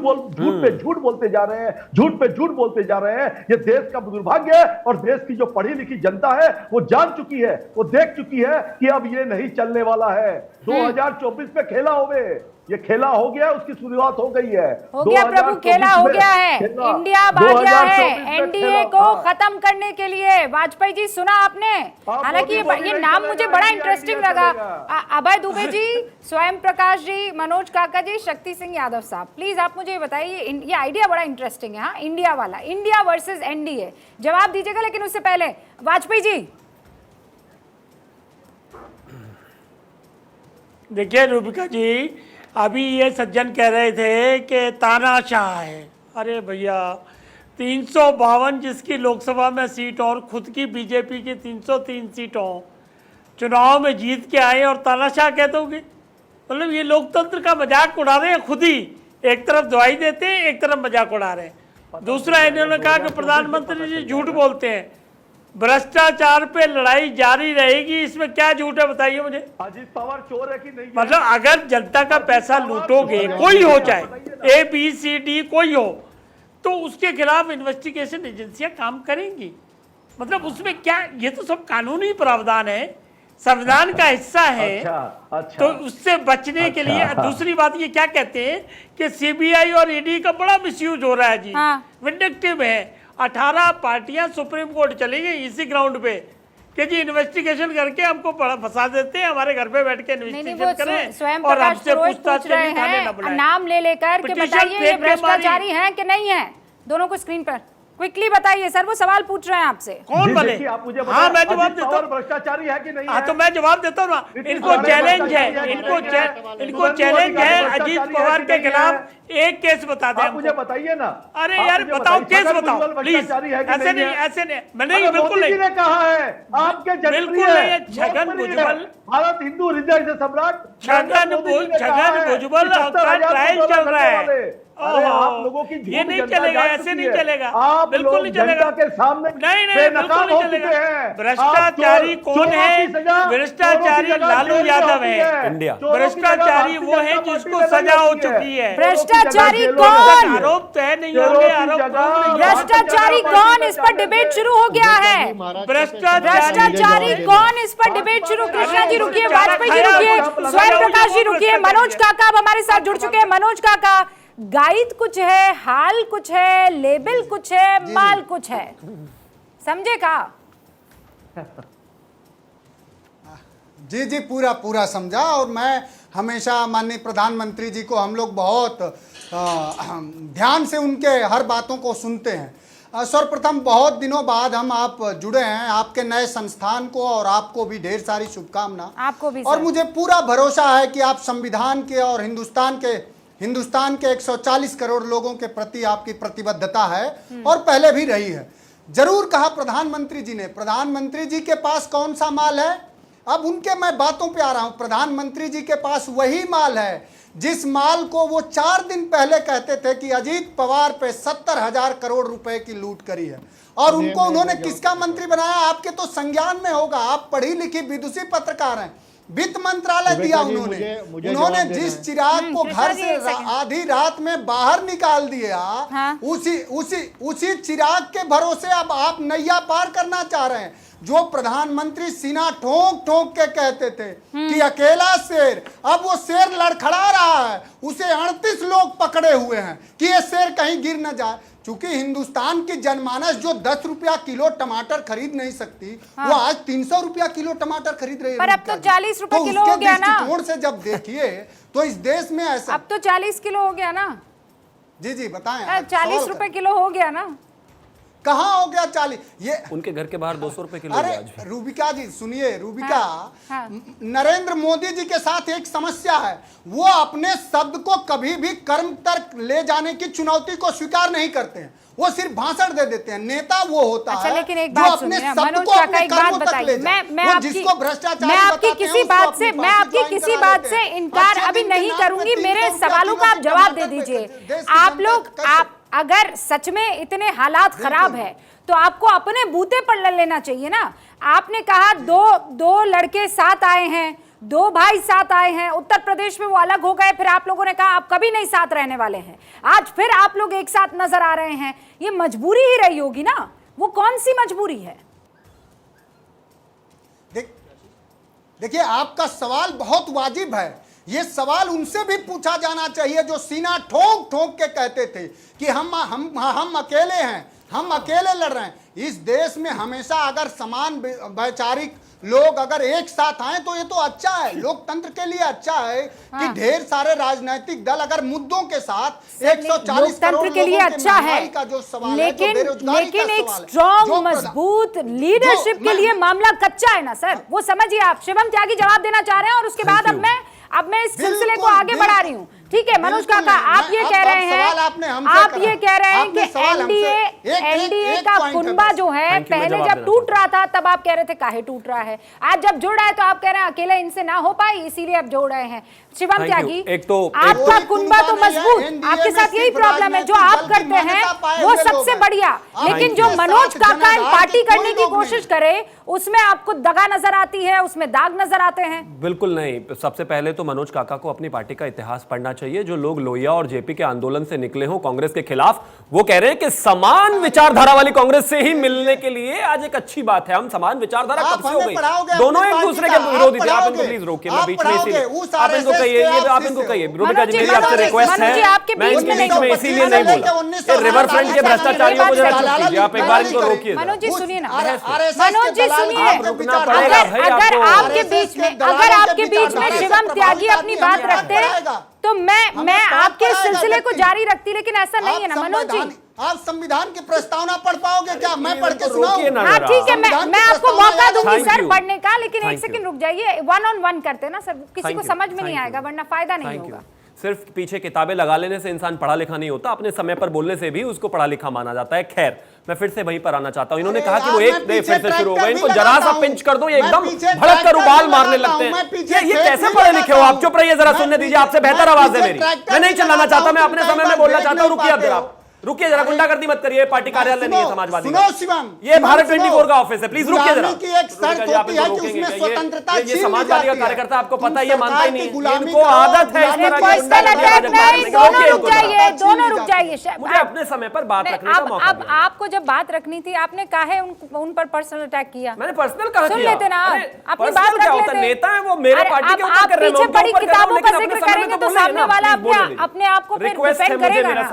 पे झूठ बोलते जा रहे हैं, झूठ पे झूठ बोलते जा रहे हैं। ये देश का दुर्भाग्य है और देश की जो पढ़ी लिखी जनता है वो जान चुकी है, वो देख चुकी है कि अब ये नहीं चलने वाला है। 2024 में खेला होवे, ये खेला हो गया, उसकी शुरुआत हो गई है। हो गया प्रभु, खेला हो गया है। इंडिया आ गया है एनडीए को खत्म करने के लिए। वाजपेयी जी, सुना आपने? हालांकि ये नाम मुझे बड़ा इंटरेस्टिंग लगा। अभय दुबे जी, स्वयं प्रकाश जी, मनोज काका जी, शक्ति सिंह यादव साहब, प्लीज आप मुझे बताइए, ये आइडिया बड़ा इंटरेस्टिंग है। हाँ, इंडिया वाला, इंडिया वर्सेस एनडीए, जवाब दीजिएगा। लेकिन उससे पहले वाजपेयी जी, देखिए रूबिका जी, अभी ये सज्जन कह रहे थे कि तानाशाह है। अरे भैया, 352 जिसकी लोकसभा में सीट और खुद की बीजेपी की 303 सीटों चुनाव में जीत के आए और तानाशाह कह दोगे? मतलब ये लोकतंत्र का मजाक उड़ा रहे हैं खुद ही। एक तरफ दवाई देते हैं, एक तरफ मजाक उड़ा रहे हैं। दूसरा, इन्होंने कहा कि प्रधानमंत्री जी झूठ बोलते हैं, भ्रष्टाचार पे लड़ाई जारी रहेगी। इसमें क्या झूठ है बताइए मुझे? अजीत पवार चोर है कि नहीं? मतलब अगर जनता का पैसा लूटोगे, कोई हो, चाहे ABCD कोई हो, तो उसके खिलाफ इन्वेस्टिगेशन एजेंसियां काम करेंगी। मतलब उसमें क्या, ये तो सब कानूनी प्रावधान है, संविधान का हिस्सा है। अच्छा। तो उससे बचने के लिए दूसरी बात ये क्या कहते हैं कि CBI और ED का बड़ा मिसयूज हो रहा है जी। विंडक्टिव है। 18 पार्टियां सुप्रीम कोर्ट चली गई इसी ग्राउंड पे कि जी इन्वेस्टिगेशन करके हमको फंसा देते हैं, हमारे घर पे बैठ के इन्वेस्टिगेशन करें स्वयं और प्रकाश हमसे पूछताछ पूछ रहे हैं नाम ले लेकर के बताइए ये भ्रष्टाचारी हैं कि नहीं है। दोनों को स्क्रीन पर क्विकली बताइए सर, वो सवाल पूछ रहे हैं आपसे। कौन बोले? आप मुझे हाँ, मैं जवाब देता हूँ। भ्रष्टाचारी है कि नहीं? हाँ, तो मैं जवाब देता हूँ ना। इनको चैलेंज है, इनको चैलेंज है अजीत पवार के खिलाफ एक केस बता दें। मुझे बताइए ना। अरे यार बताओ, केस बताओ प्लीज। ऐसे नहीं, ऐसे नहीं, मैं नहीं, बिल्कुल नहीं। ने कहा है आपके बिल्कुल नहीं। छगन भुजबल, भारत हिंदू हृदय से सम्राट छगन भुजबल का ट्रायल चल रहा है। आप लोगों की ये नहीं चलेगा, ऐसे नहीं चलेगा, आप बिल्कुल नहीं चलेगा के सामने नहीं, बिल्कुल नहीं चलेगा। भ्रष्टाचारी कौन है? भ्ष्टाचारी लालू यादव है। इंडिया भ्रष्टाचारी वो है जिसको सजा हो चुकी है। भ्रष्टाचारी कौन? आरोप तय नहीं होंगे, आरोप भ्रष्टाचारी कौन? इस पर डिबेट शुरू हो गया है। भ्रष्टाचारी कौन? इस पर डिबेट शुरू। कृष्णा जी रुकिए, वाजपेयी जी रुकिए, स्वयं प्रकाश जी रुकिए, मनोज काका अब हमारे साथ जुड़ चुके हैं। मनोज काका, गाइड कुछ है, हाल कुछ है, लेबल कुछ है, माल कुछ है, समझे का? जी जी, पूरा पूरा समझा। और मैं हमेशा माननीय प्रधानमंत्री जी को हम लोग बहुत ध्यान से उनके हर बातों को सुनते हैं। सर्वप्रथम बहुत दिनों बाद हम आप जुड़े हैं, आपके नए संस्थान को और आपको भी ढेर सारी शुभकामना। आपको भी। और मुझे पूरा भरोसा है कि आप संविधान के और हिंदुस्तान के 140 करोड़ लोगों के प्रति आपकी प्रतिबद्धता है और पहले भी रही है। जरूर कहा प्रधानमंत्री जी ने, प्रधानमंत्री जी के पास कौन सा माल है? अब उनके मैं बातों पे आ रहा हूं। प्रधानमंत्री जी के पास वही माल है जिस माल को वो 4 दिन पहले कहते थे कि अजीत पवार पे 70,000 करोड़ रुपए की लूट करी है। और उनको उन्होंने किसका मंत्री बनाया? आपके तो संज्ञान में होगा, आप पढ़ी लिखी विदुषी पत्रकार हैं। वित्त मंत्रालय दिया उन्होंने जिस चिराग को घर से आधी रात में बाहर निकाल दिया। हाँ? उसी चिराग के भरोसे अब आप नैया पार करना चाह रहे हैं। जो प्रधानमंत्री सीना ठोक ठोक के कहते थे कि अकेला शेर, अब वो शेर लड़खड़ा रहा है। उसे 38 लोग पकड़े हुए हैं कि ये शेर कहीं गिर न जाए। चूंकि हिंदुस्तान की जनमानस जो 10 रुपया किलो टमाटर खरीद नहीं सकती, हाँ। वो आज 300 रुपया किलो टमाटर खरीद रही है। पर अब तो 40 रुपए किलो हो गया ना। दृष्टिकोण से जब देखिए तो इस देश में ऐसा, अब तो 40 किलो हो गया ना। जी जी बताएं। 40 रुपए किलो हो गया ना। कहाँ हो गया 40? ये उनके घर के बाहर 200 रुपए किलो। अरे रूबिका जी सुनिए, रूबिका, हाँ। नरेंद्र मोदी जी के साथ एक समस्या है, वो अपने शब्द को कभी भी कर्म तक ले जाने की चुनौती को स्वीकार नहीं करते हैं। वो सिर्फ भाषण दे देते हैं। नेता वो होता है लेकिन एक जो बात अपने सुनिए, शब्द को अपने कर्मों तक ले जाए। वो जिसको भ्रष्टाचारी मैं आपकी किसी बात से इनकार अभी नहीं करूंगी। मेरे सवालों का आप जवाब दे दीजिए। आप लोग, आप अगर सच में इतने हालात खराब है तो आपको अपने बूते पर ले लेना चाहिए ना। आपने कहा दो लड़के साथ आए हैं दो भाई साथ आए हैं, उत्तर प्रदेश में वो अलग हो गए, फिर आप लोगों ने कहा आप कभी नहीं साथ रहने वाले हैं, आज फिर आप लोग एक साथ नजर आ रहे हैं। ये मजबूरी ही रही होगी ना, वो कौन सी मजबूरी है? देखिए, आपका सवाल बहुत वाजिब है। ये सवाल उनसे भी पूछा जाना चाहिए जो सीना ठोक ठोक के कहते थे कि हम अकेले हैं, हम अकेले लड़ रहे हैं। इस देश में हमेशा अगर समान वैचारिक लोग अगर एक साथ आए तो ये तो अच्छा है, लोकतंत्र के लिए अच्छा है कि ढेर सारे राजनीतिक दल अगर मुद्दों के साथ 140 करोड़ के लिए अच्छा है, का जो सवाल लेकिन है, जो बेरोजगारी का एक सवाल है, स्ट्रॉन्ग मजबूत लीडरशिप के लिए मामला कच्चा है ना सर, वो समझिए आप। शिवम त्यागी जवाब देना चाह रहे हैं और उसके बाद अब मैं इस सिलसिले को आगे बढ़ा रही हूँ। ठीक है मनोज काका, आप ये कह रहे हैं कि एनडीए का कुनबा जो है पहले जब टूट रहा था तब आप कह रहे थे काहे टूट रहा है, आज जब जुड़ रहा है तो आप कह रहे हैं अकेले इनसे ना हो पाई इसीलिए अब जोड़ रहे हैं। शिवम त्यागी, आपका कुनबा तो मजबूत, आपके साथ यही प्रॉब्लम है, जो आप करते हैं वो सबसे बढ़िया, लेकिन जो मनोज काका पार्टी करने की कोशिश करे उसमें आपको दगा नजर आती है, उसमें दाग नजर आते हैं। बिल्कुल नहीं, सबसे पहले तो मनोज काका को अपनी पार्टी का इतिहास पढ़ना चाहिए। जो लोग लोहिया और जेपी के आंदोलन से निकले हो कांग्रेस के खिलाफ, वो कह रहे हैं कि समान विचारधारा वाली कांग्रेस से ही मिलने के लिए आज एक अच्छी बात है। हम समान विचारधारा कब से हो गई, दोनों एक दूसरे के विरोधी थे। आप इनको प्लीज रोकिए, मैं बीच में इसीलिए आप इनको कहिए, आप इनको कहिए। रूबिका जी, मेरी आपसे रिक्वेस्ट है, मैं इनके बीच में इसीलिए नहीं बोला। रिवर फ्रंट के भ्रष्टाचारियों को जरा चुप कीजिए, आप एक बार इनको रोकिए। मनोज जी सुनिए ना, मनोज जी सुनिए, अगर आपके बीच में शिवम त्यागी अपनी बात रखते तो मैं आपके सिलसिले को जारी रखती, लेकिन ऐसा नहीं है ना मनोज जी। आप संविधान की प्रस्तावना पढ़ पाओगे क्या? मैं पढ़ के सुनाऊं? हाँ ठीक है, मैं आपको मौका दूंगी सर पढ़ने का, लेकिन एक सेकंड रुक जाइए। 1 on 1 करते हैं ना सर, किसी को समझ में नहीं आएगा, वरना फायदा नहीं होगा। सिर्फ पीछे किताबें लगा लेने से इंसान पढ़ा लिखा नहीं होता, अपने समय पर बोलने से भी उसको पढ़ा लिखा माना जाता है। खैर, मैं फिर से वहीं पर आना चाहता हूं। इन्होंने कहा कि वो एक फिर से शुरू हो गए, इनको जरा सा पिंच कर दो, ये एकदम भड़क कर उबाल मारने लगते हैं। ये कैसे पढ़े लिखे हो आप? चुप रहिए, जरा सुनने दीजिए, आपसे बेहतर आवाज है मेरी। मैं नहीं चिल्लाना चाहता, मैं अपने समय में बोलना चाहता हूँ। रुकिए, अब जरा रुकिए, जरा गुंडागर्दी मत करिए। पार्टी कार्यालय नहीं है समाजवादी का, ये भारत 24 का ऑफिस है। प्लीज रुकिए जरा। ये समाजवादी का कार्यकर्ता, आपको पता है, ये मानता ही नहीं, इनको आदत है इस तरह की। दोनों रुक जाइए, मुझे अपने समय पर बात रखने का मौका अब आपको जब बात रखनी थी, आपने काहे उन पर पर्सनल अटैक किया? मैंने पर्सनल कहा, सुन लेते ना, अपनी बात रख लेते। नेता है वो, मेरे पार्टी के ऊपर कर रहे हैं, पीछे पड़ी किताबों का जिक्र करेंगे तो सामने वाला अपने आप को फिर डिफेंड करेगा ना।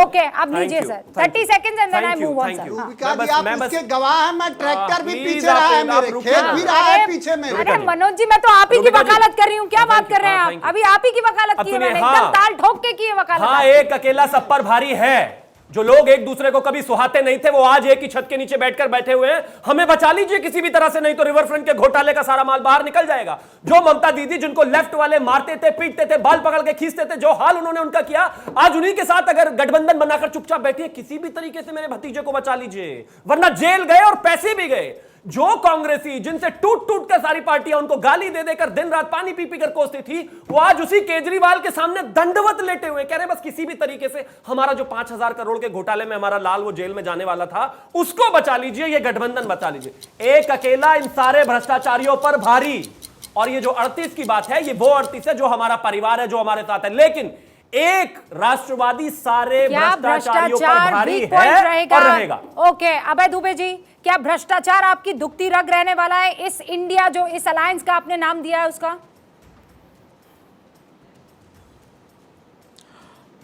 ओके, अब लीजिए sir 30 seconds and then I move on sir. Rubika ji, आप उसके गवाह हैं, मैं ट्रैक्टर भी पीछे रहा है, मेरे खेत भी रहा है पीछे में। अरे मनोज जी, मैं तो आप ही की वकालत कर रही हूँ, क्या बात कर रहे हैं आप? अभी आप ही की वकालत की है मैंने, एकदम ताल ठोक के की है वकालत। हाँ, एक अकेला सब पर भारी है। जो लोग एक दूसरे को कभी सुहाते नहीं थे, वो आज एक ही छत के नीचे बैठकर बैठे हुए हैं। हमें बचा लीजिए किसी भी तरह से, नहीं तो रिवर फ्रंट के घोटाले का सारा माल बाहर निकल जाएगा। जो ममता दीदी, जिनको लेफ्ट वाले मारते थे, पीटते थे, बाल पकड़ के खींचते थे, जो हाल उन्होंने उनका किया, आज उन्हीं के साथ अगर गठबंधन बनाकर चुपचाप बैठी है, किसी भी तरीके से मेरे भतीजे को बचा लीजिए, वरना जेल गए और पैसे भी गए। जो कांग्रेसी जिनसे टूट टूट कर सारी पार्टियां उनको गाली दे देकर दिन रात पानी पी पी कर कोसती थी, वो आज उसी केजरीवाल के सामने दंडवत लेटे हुए कह रहे बस किसी भी तरीके से हमारा जो 5000 करोड़ के घोटाले में हमारा लाल वो जेल में जाने वाला था, उसको बचा लीजिए, ये गठबंधन बचा लीजिए। एक अकेला इन सारे भ्रष्टाचारियों पर भारी। और ये जो 38 की बात है, ये वो 38 है जो हमारा परिवार है, जो हमारे साथ है। लेकिन एक राष्ट्रवादी सारे भ्रष्टाचारियों पर भारी है और रहेगा। ओके, अभय दुबे जी, क्या भ्रष्टाचार आपकी दुखती रग रहने वाला है? इस इंडिया, जो इस अलायंस का आपने नाम दिया है, उसका?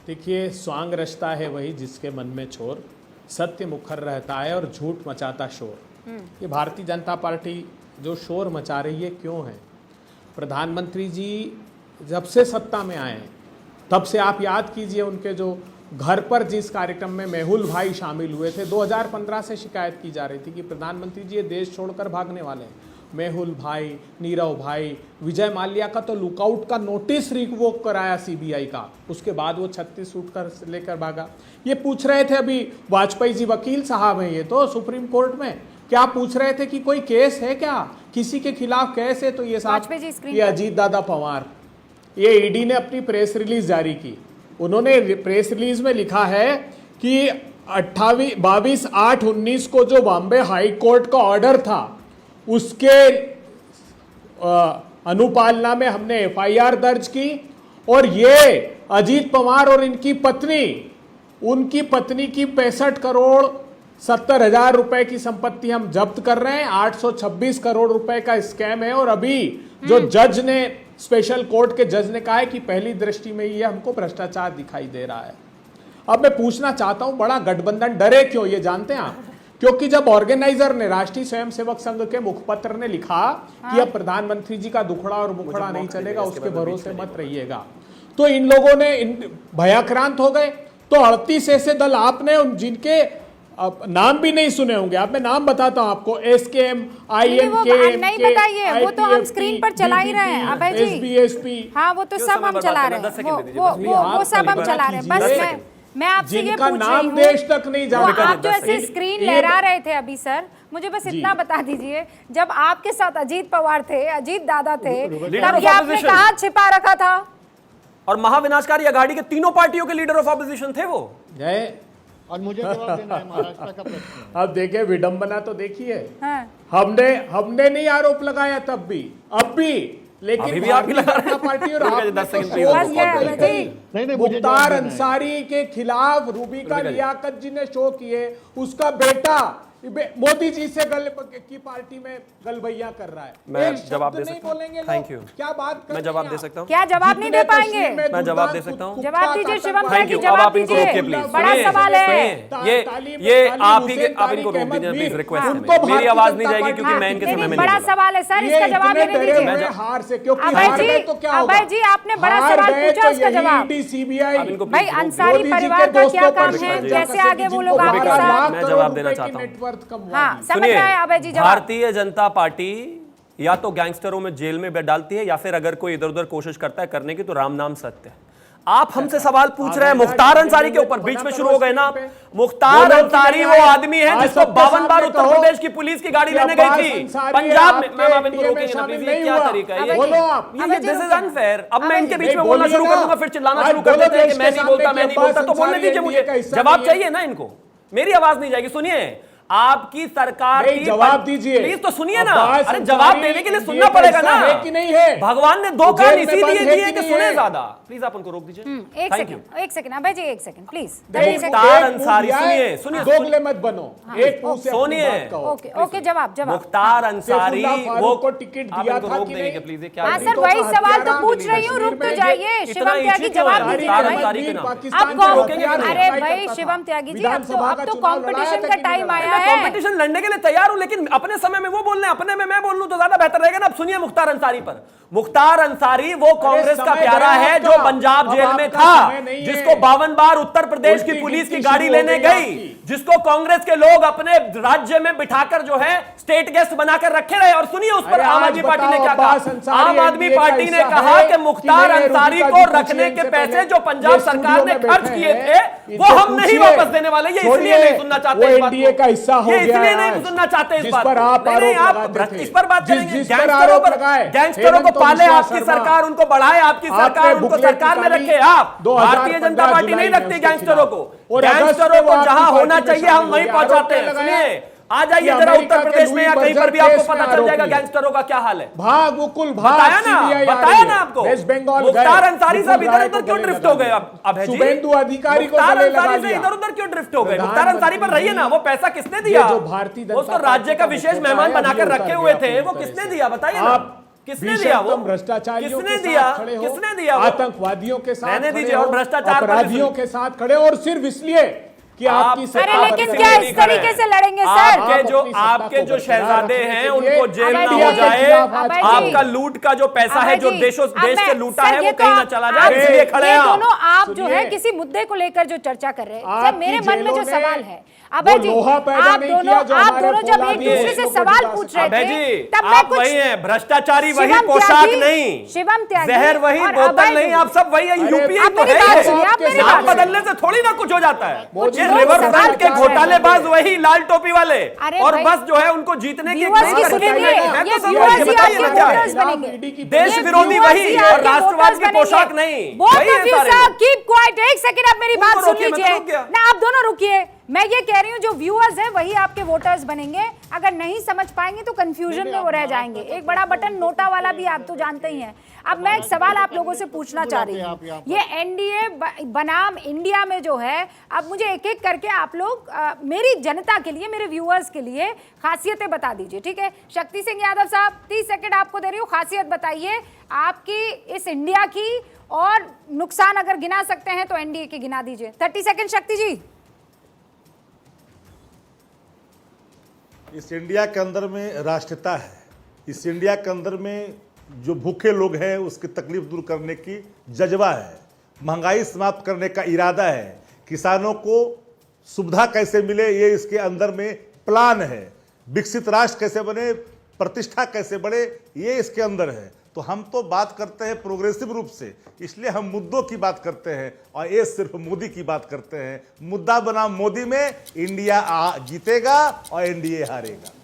देखिए, स्वांग रचता है वही जिसके मन में चोर, सत्य मुखर रहता है और झूठ मचाता शोर। ये भारतीय जनता पार्टी जो शोर मचा रही है, क्यों है? प्रधानमंत्री जी जब से सत्ता में आए हैं, तब से आप याद कीजिए, उनके जो घर पर जिस कार्यक्रम में मेहुल भाई शामिल हुए थे, 2015 से शिकायत की जा रही थी कि प्रधानमंत्री जी ये देश छोड़कर भागने वाले हैं। मेहुल भाई, नीरव भाई, विजय माल्या का तो लुकआउट का नोटिस रिवोक कराया सीबीआई का, उसके बाद वो 36 सूट कर लेकर भागा। ये पूछ रहे थे अभी वाजपेयी जी, वकील साहब हैं ये तो सुप्रीम कोर्ट में, क्या पूछ रहे थे कि कोई केस है क्या, किसी के खिलाफ केस है? तो ये साहब, ये अजीत दादा पवार, ये ईडी ने अपनी प्रेस रिलीज जारी की। उन्होंने प्रेस रिलीज में लिखा है कि 22/8/19 को जो बॉम्बे हाई कोर्ट का ऑर्डर था, उसके अनुपालना में हमने FIR दर्ज की और ये अजीत पवार और इनकी पत्नी, उनकी पत्नी की 65 करोड़ 70 हजार रुपए की संपत्ति हम जब्त कर रहे हैं। 826 करोड़ रुपए का स्कैम है और अभी जो जज ने, स्पेशल कोर्ट के जज ने कहा है कि पहली दृष्टि में ये हमको भ्रष्टाचार दिखाई दे रहा है। अब मैं पूछना चाहता हूं, बड़ा गठबंधन डरे क्यों, ये जानते हैं आप? क्योंकि जब ऑर्गेनाइजर ने, राष्ट्रीय स्वयंसेवक संघ के मुखपत्र ने लिखा कि अब प्रधानमंत्री जी का दुखड़ा और मुखड़ा नहीं चलेगा, उसके भरोसे मत रहिएगा, तो इन लोगों ने भयाक्रांत हो गए। तो 38 ऐसे दल आपने, जिनके नाम भी नहीं सुने होंगे, आप मैं नाम बताता हूं आपको, SKM, IMK, नहीं बताइए, वो तो हम स्क्रीन पर चला ही रहे हैं अभय जी। SBSP, हाँ वो तो सब हम चला रहे हैं, वो सब हम चला रहे हैं। बस मैं आपसे ये जिनका पूछ नाम रही हूँ, देश तक नहीं जानता, आप जो ऐसे स्क्रीन लहरा रहे थे अभी सर, मुझे बस इतना बता दीजिए, जब आपके साथ अजीत पवार थे, अजीत दादा थे, तब ये आपने कहाँ छिपा रखा था? और महाविनाशकारी अघाड़ी के तीनों पार्टियों के लीडर ऑफ ऑपोजिशन थे वो। और मुझे जवाब देना है महाराष्ट्र का प्रश्न। अब देखिए विडंबना तो देखिए, हाँ। हमने नहीं आरोप लगाया तब भी, अब भी, लेकिन अभी भी आप ही लगा रहे हैं। पार्टी और मुख्तार अंसारी के खिलाफ रूबिका लियाकत जी ने शो किए, उसका बेटा मोदी जी से की पार्टी में गलबैया कर रहा है। मैं जवाब दे सकता हूं। Thank you. क्या बात कर, मैं जवाब दे सकता हूं? क्या जवाब नहीं दे पाएंगे? मैं जवाब दे सकता हूं? जवाब दीजिए शिवम थैंक यू। जवाब अब आप इनको दीजिए, रोकिए प्लीज। बड़ा सवाल है ये आप इनको रोक दीजिए प्लीज, रिक्वेस्ट है मेरी आवाज नहीं जाएगी क्योंकि मैं इनके समय में बड़ा सवाल है सर, इसका जवाब देने दीजिए। हार से क्योंकि हार गए तो क्या होगा? अभय जी आपने बड़ा सवाल पूछा, उसका जवाब। भाई अंसारी परिवार का क्या काम है, कैसे आगे वो लोग आपके साथ? मैं जवाब देना चाहता हूं। हाँ समझ रहा है अभय जी। भारतीय जनता पार्टी या तो गैंगस्टरों में जेल में डालती है या फिर अगर कोई इधर उधर कोशिश करता है करने की तो राम नाम सत्य है। आप हमसे सवाल पूछ रहे हैं मुख्तार अंसारी के ऊपर, बीच में शुरू हो गए ना। मुख्तार अंसारी वो आदमी है जिसको 52 बार उत्तर प्रदेश की पुलिस की गाड़ी लेने गई थी पंजाब में। मैम आप इनको रोकेंगे ना प्लीज, ये क्या तरीका है? ये दिस इज अनफेयर। अब मैं इनके बीच में बोलना शुरू कर दूंगा, फिर चिल्लाना शुरू कर देते हैं कि मैं नहीं बोलता, मैं नहीं बोलता। तो बोलने दीजिए, मुझे जवाब चाहिए ना इनको, मेरी आवाज नहीं जाएगी। सुनिए, आपकी सरकार की जवाब दीजिए प्लीज, तो सुनिए ना। अरे जवाब देने के लिए सुनना पड़ेगा ना, है कि नहीं है? भगवान ने 2 कान इसीलिए दिए कि सुने ज्यादा। प्लीज आप उनको रोक दीजिए। एक सेकंड अभय जी, एक सेकंड प्लीज। मुख्तार अंसारी, सुनिए दोगले मत बनो, एक मुंह से सुनिए। ओके जवाब। मुख्तार अंसारी वो को टिकट दिया था रोक कि देंगे नहीं? प्लीज, क्या सर वही सवाल तो पूछ रही हूँ, रुक तो जाइए। शिवम त्यागी जवाब दीजिए। अरे भाई शिवम त्यागी जी, अब तो कंपटीशन का टाइम आया है। कंपटीशन लड़ने के लिए तैयार हूं, लेकिन अपने समय में वो बोल रहे हैं, अपने में मैं बोल लूं तो ज्यादा बेहतर रहेगा ना। अब सुनिए मुख्तार अंसारी पर। मुख्तार अंसारी वो कांग्रेस का प्यारा है जो पंजाब जेल में था, जिसको 52 बार उत्तर प्रदेश की पुलिस की गाड़ी लेने गई, जिसको कांग्रेस के लोग अपने राज्य में बिठाकर जो है स्टेट गेस्ट बनाकर रखे रहे। और सुनिए उस पर आम आदमी पार्टी ने क्या कहा। आम आदमी पार्टी ने कहा कि मुख्तार अंसारी को रखने के पैसे जो पंजाब सरकार ने खर्च किए थे वो हम नहीं वापस देने वाले। ये इसलिए नहीं सुनना चाहते इस बात को, ये इसलिए नहीं सुनना चाहते इस बात को। नहीं आप इस पर बात करेंगे, गैंगस्टरों पर, गैंगस्टरों को पाले आपकी सरकार, उनको बढ़ाए आपकी सरकार, उनको सरकार में रखे आप। भारतीय जनता पार्टी नहीं रखती गैंगस्टरों को। गैंगस्टरों को जहां होना चाहिए हम वहीं पहुंचाते हैं। सुनिए, आ जाइए जरा उत्तर प्रदेश में या कहीं पर भी आपको पता चल जाएगा गैंगस्टरों का क्या हाल है। बताया ना आपको। मुख्तार अंसारी साहब इधर उधर क्यों ड्रिफ्ट हो गए? अब शुभेंदु अधिकारी को मुख्तार अंसारी से इधर उधर क्यों ड्रिफ्ट हो गए? मुख्तार अंसारी पर रहिए ना। वो पैसा किसने दिया? उसको राज्य का विशेष मेहमान बनाकर रखे हुए थे, वो किसने दिया बताइए ना। किसने दिया? वो भ्रष्टाचारियों किसने दिया? किसने दिया? आतंकवादियों के साथ रहने दीजिए और भ्रष्टाचार अपराधियों के साथ खड़े, और सिर्फ इसलिए कि आपकी सरकार। लेकिन क्या इस तरीके से लड़ेंगे सर? आपके जो शहजादे हैं उनको जेल ना हो जाए, आपका लूट का जो पैसा है जो देश से लूटा है वो कहीं ना चला जाए, इसलिए खड़े हैं। दोनों आप जो है किसी मुद्दे को लेकर जो चर्चा कर रहे हैं, मेरे मन में जो सवाल है अभय जी, आप दोनों जब एक दूसरे से सवाल पूछ रहे थे तब मैं कुछ वही है, भ्रष्टाचारी वही, पोशाक नहीं, शिवम त्यागी, जहर वही, बोतल नहीं, आप सब वही है। यूपीए तो है, नाम बदलने से थोड़ी ना कुछ हो जाता है। ये रिवर फ्रंट के घोटालेबाज वही लाल टोपी वाले, और बस जो है उनको जीतने की देश विरोधी वही और राष्ट्रवाद की पोशाक नहीं। कीप क्वाइट, एक सेकंड आप मेरी बात सुन लीजिए ना, आप दोनों रुकिए। मैं ये कह रही हूँ जो व्यूअर्स हैं वही आपके वोटर्स बनेंगे, अगर नहीं समझ पाएंगे तो कंफ्यूजन में वो रह जाएंगे। एक बड़ा बटन नोटा वाला भी आप तो जानते ही हैं। अब मैं एक सवाल आप लोगों से पूछना चाह रही हूँ, ये एनडीए बनाम इंडिया में जो है, अब मुझे एक एक करके आप लोग मेरी जनता के लिए, मेरे व्यूअर्स के लिए खासियतें बता दीजिए, ठीक है? शक्ति सिंह यादव साहब 30 सेकंड आपको दे रही हूँ, खासियत बताइए आपकी इस इंडिया की, और नुकसान अगर गिना सकते हैं तो एनडीए के गिना दीजिए। 30 सेकंड शक्ति जी। इस इंडिया के अंदर में राष्ट्रीयता है, इस इंडिया के अंदर में जो भूखे लोग हैं उसकी तकलीफ दूर करने की जज्बा है, महंगाई समाप्त करने का इरादा है, किसानों को सुविधा कैसे मिले ये इसके अंदर में प्लान है, विकसित राष्ट्र कैसे बने, प्रतिष्ठा कैसे बढ़े ये इसके अंदर है। तो हम तो बात करते हैं प्रोग्रेसिव रूप से, इसलिए हम मुद्दों की बात करते हैं और ये सिर्फ मोदी की बात करते हैं। मुद्दा बनाम मोदी में इंडिया जीतेगा और एनडीए हारेगा।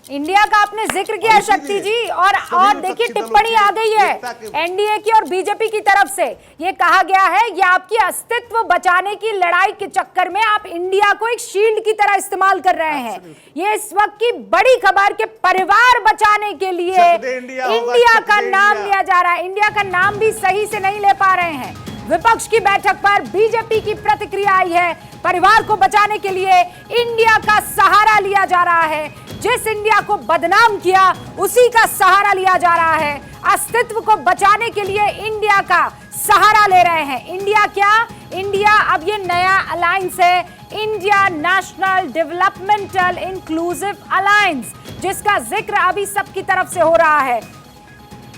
इंडिया का आपने जिक्र किया शक्ति जी, और देखिए टिप्पणी आ गई है एनडीए की और बीजेपी की तरफ से, ये कहा गया है ये आपकी अस्तित्व बचाने की लड़ाई के चक्कर में आप इंडिया को एक शील्ड की तरह इस्तेमाल कर रहे हैं। ये इस वक्त की बड़ी खबर के परिवार बचाने के लिए इंडिया का नाम लिया जा रहा है। इंडिया का नाम भी सही से नहीं ले पा रहे हैं। विपक्ष की बैठक पर बीजेपी की प्रतिक्रिया आई है, परिवार को बचाने के लिए इंडिया का सहारा लिया जा रहा है। जिस इंडिया को बदनाम किया उसी का सहारा लिया जा रहा है। अस्तित्व को बचाने के लिए इंडिया का सहारा ले रहे हैं। इंडिया क्या? इंडिया अब ये नया अलायंस है, India national developmental inclusive alliance, जिसका जिक्र अभी सबकी तरफ से हो रहा है।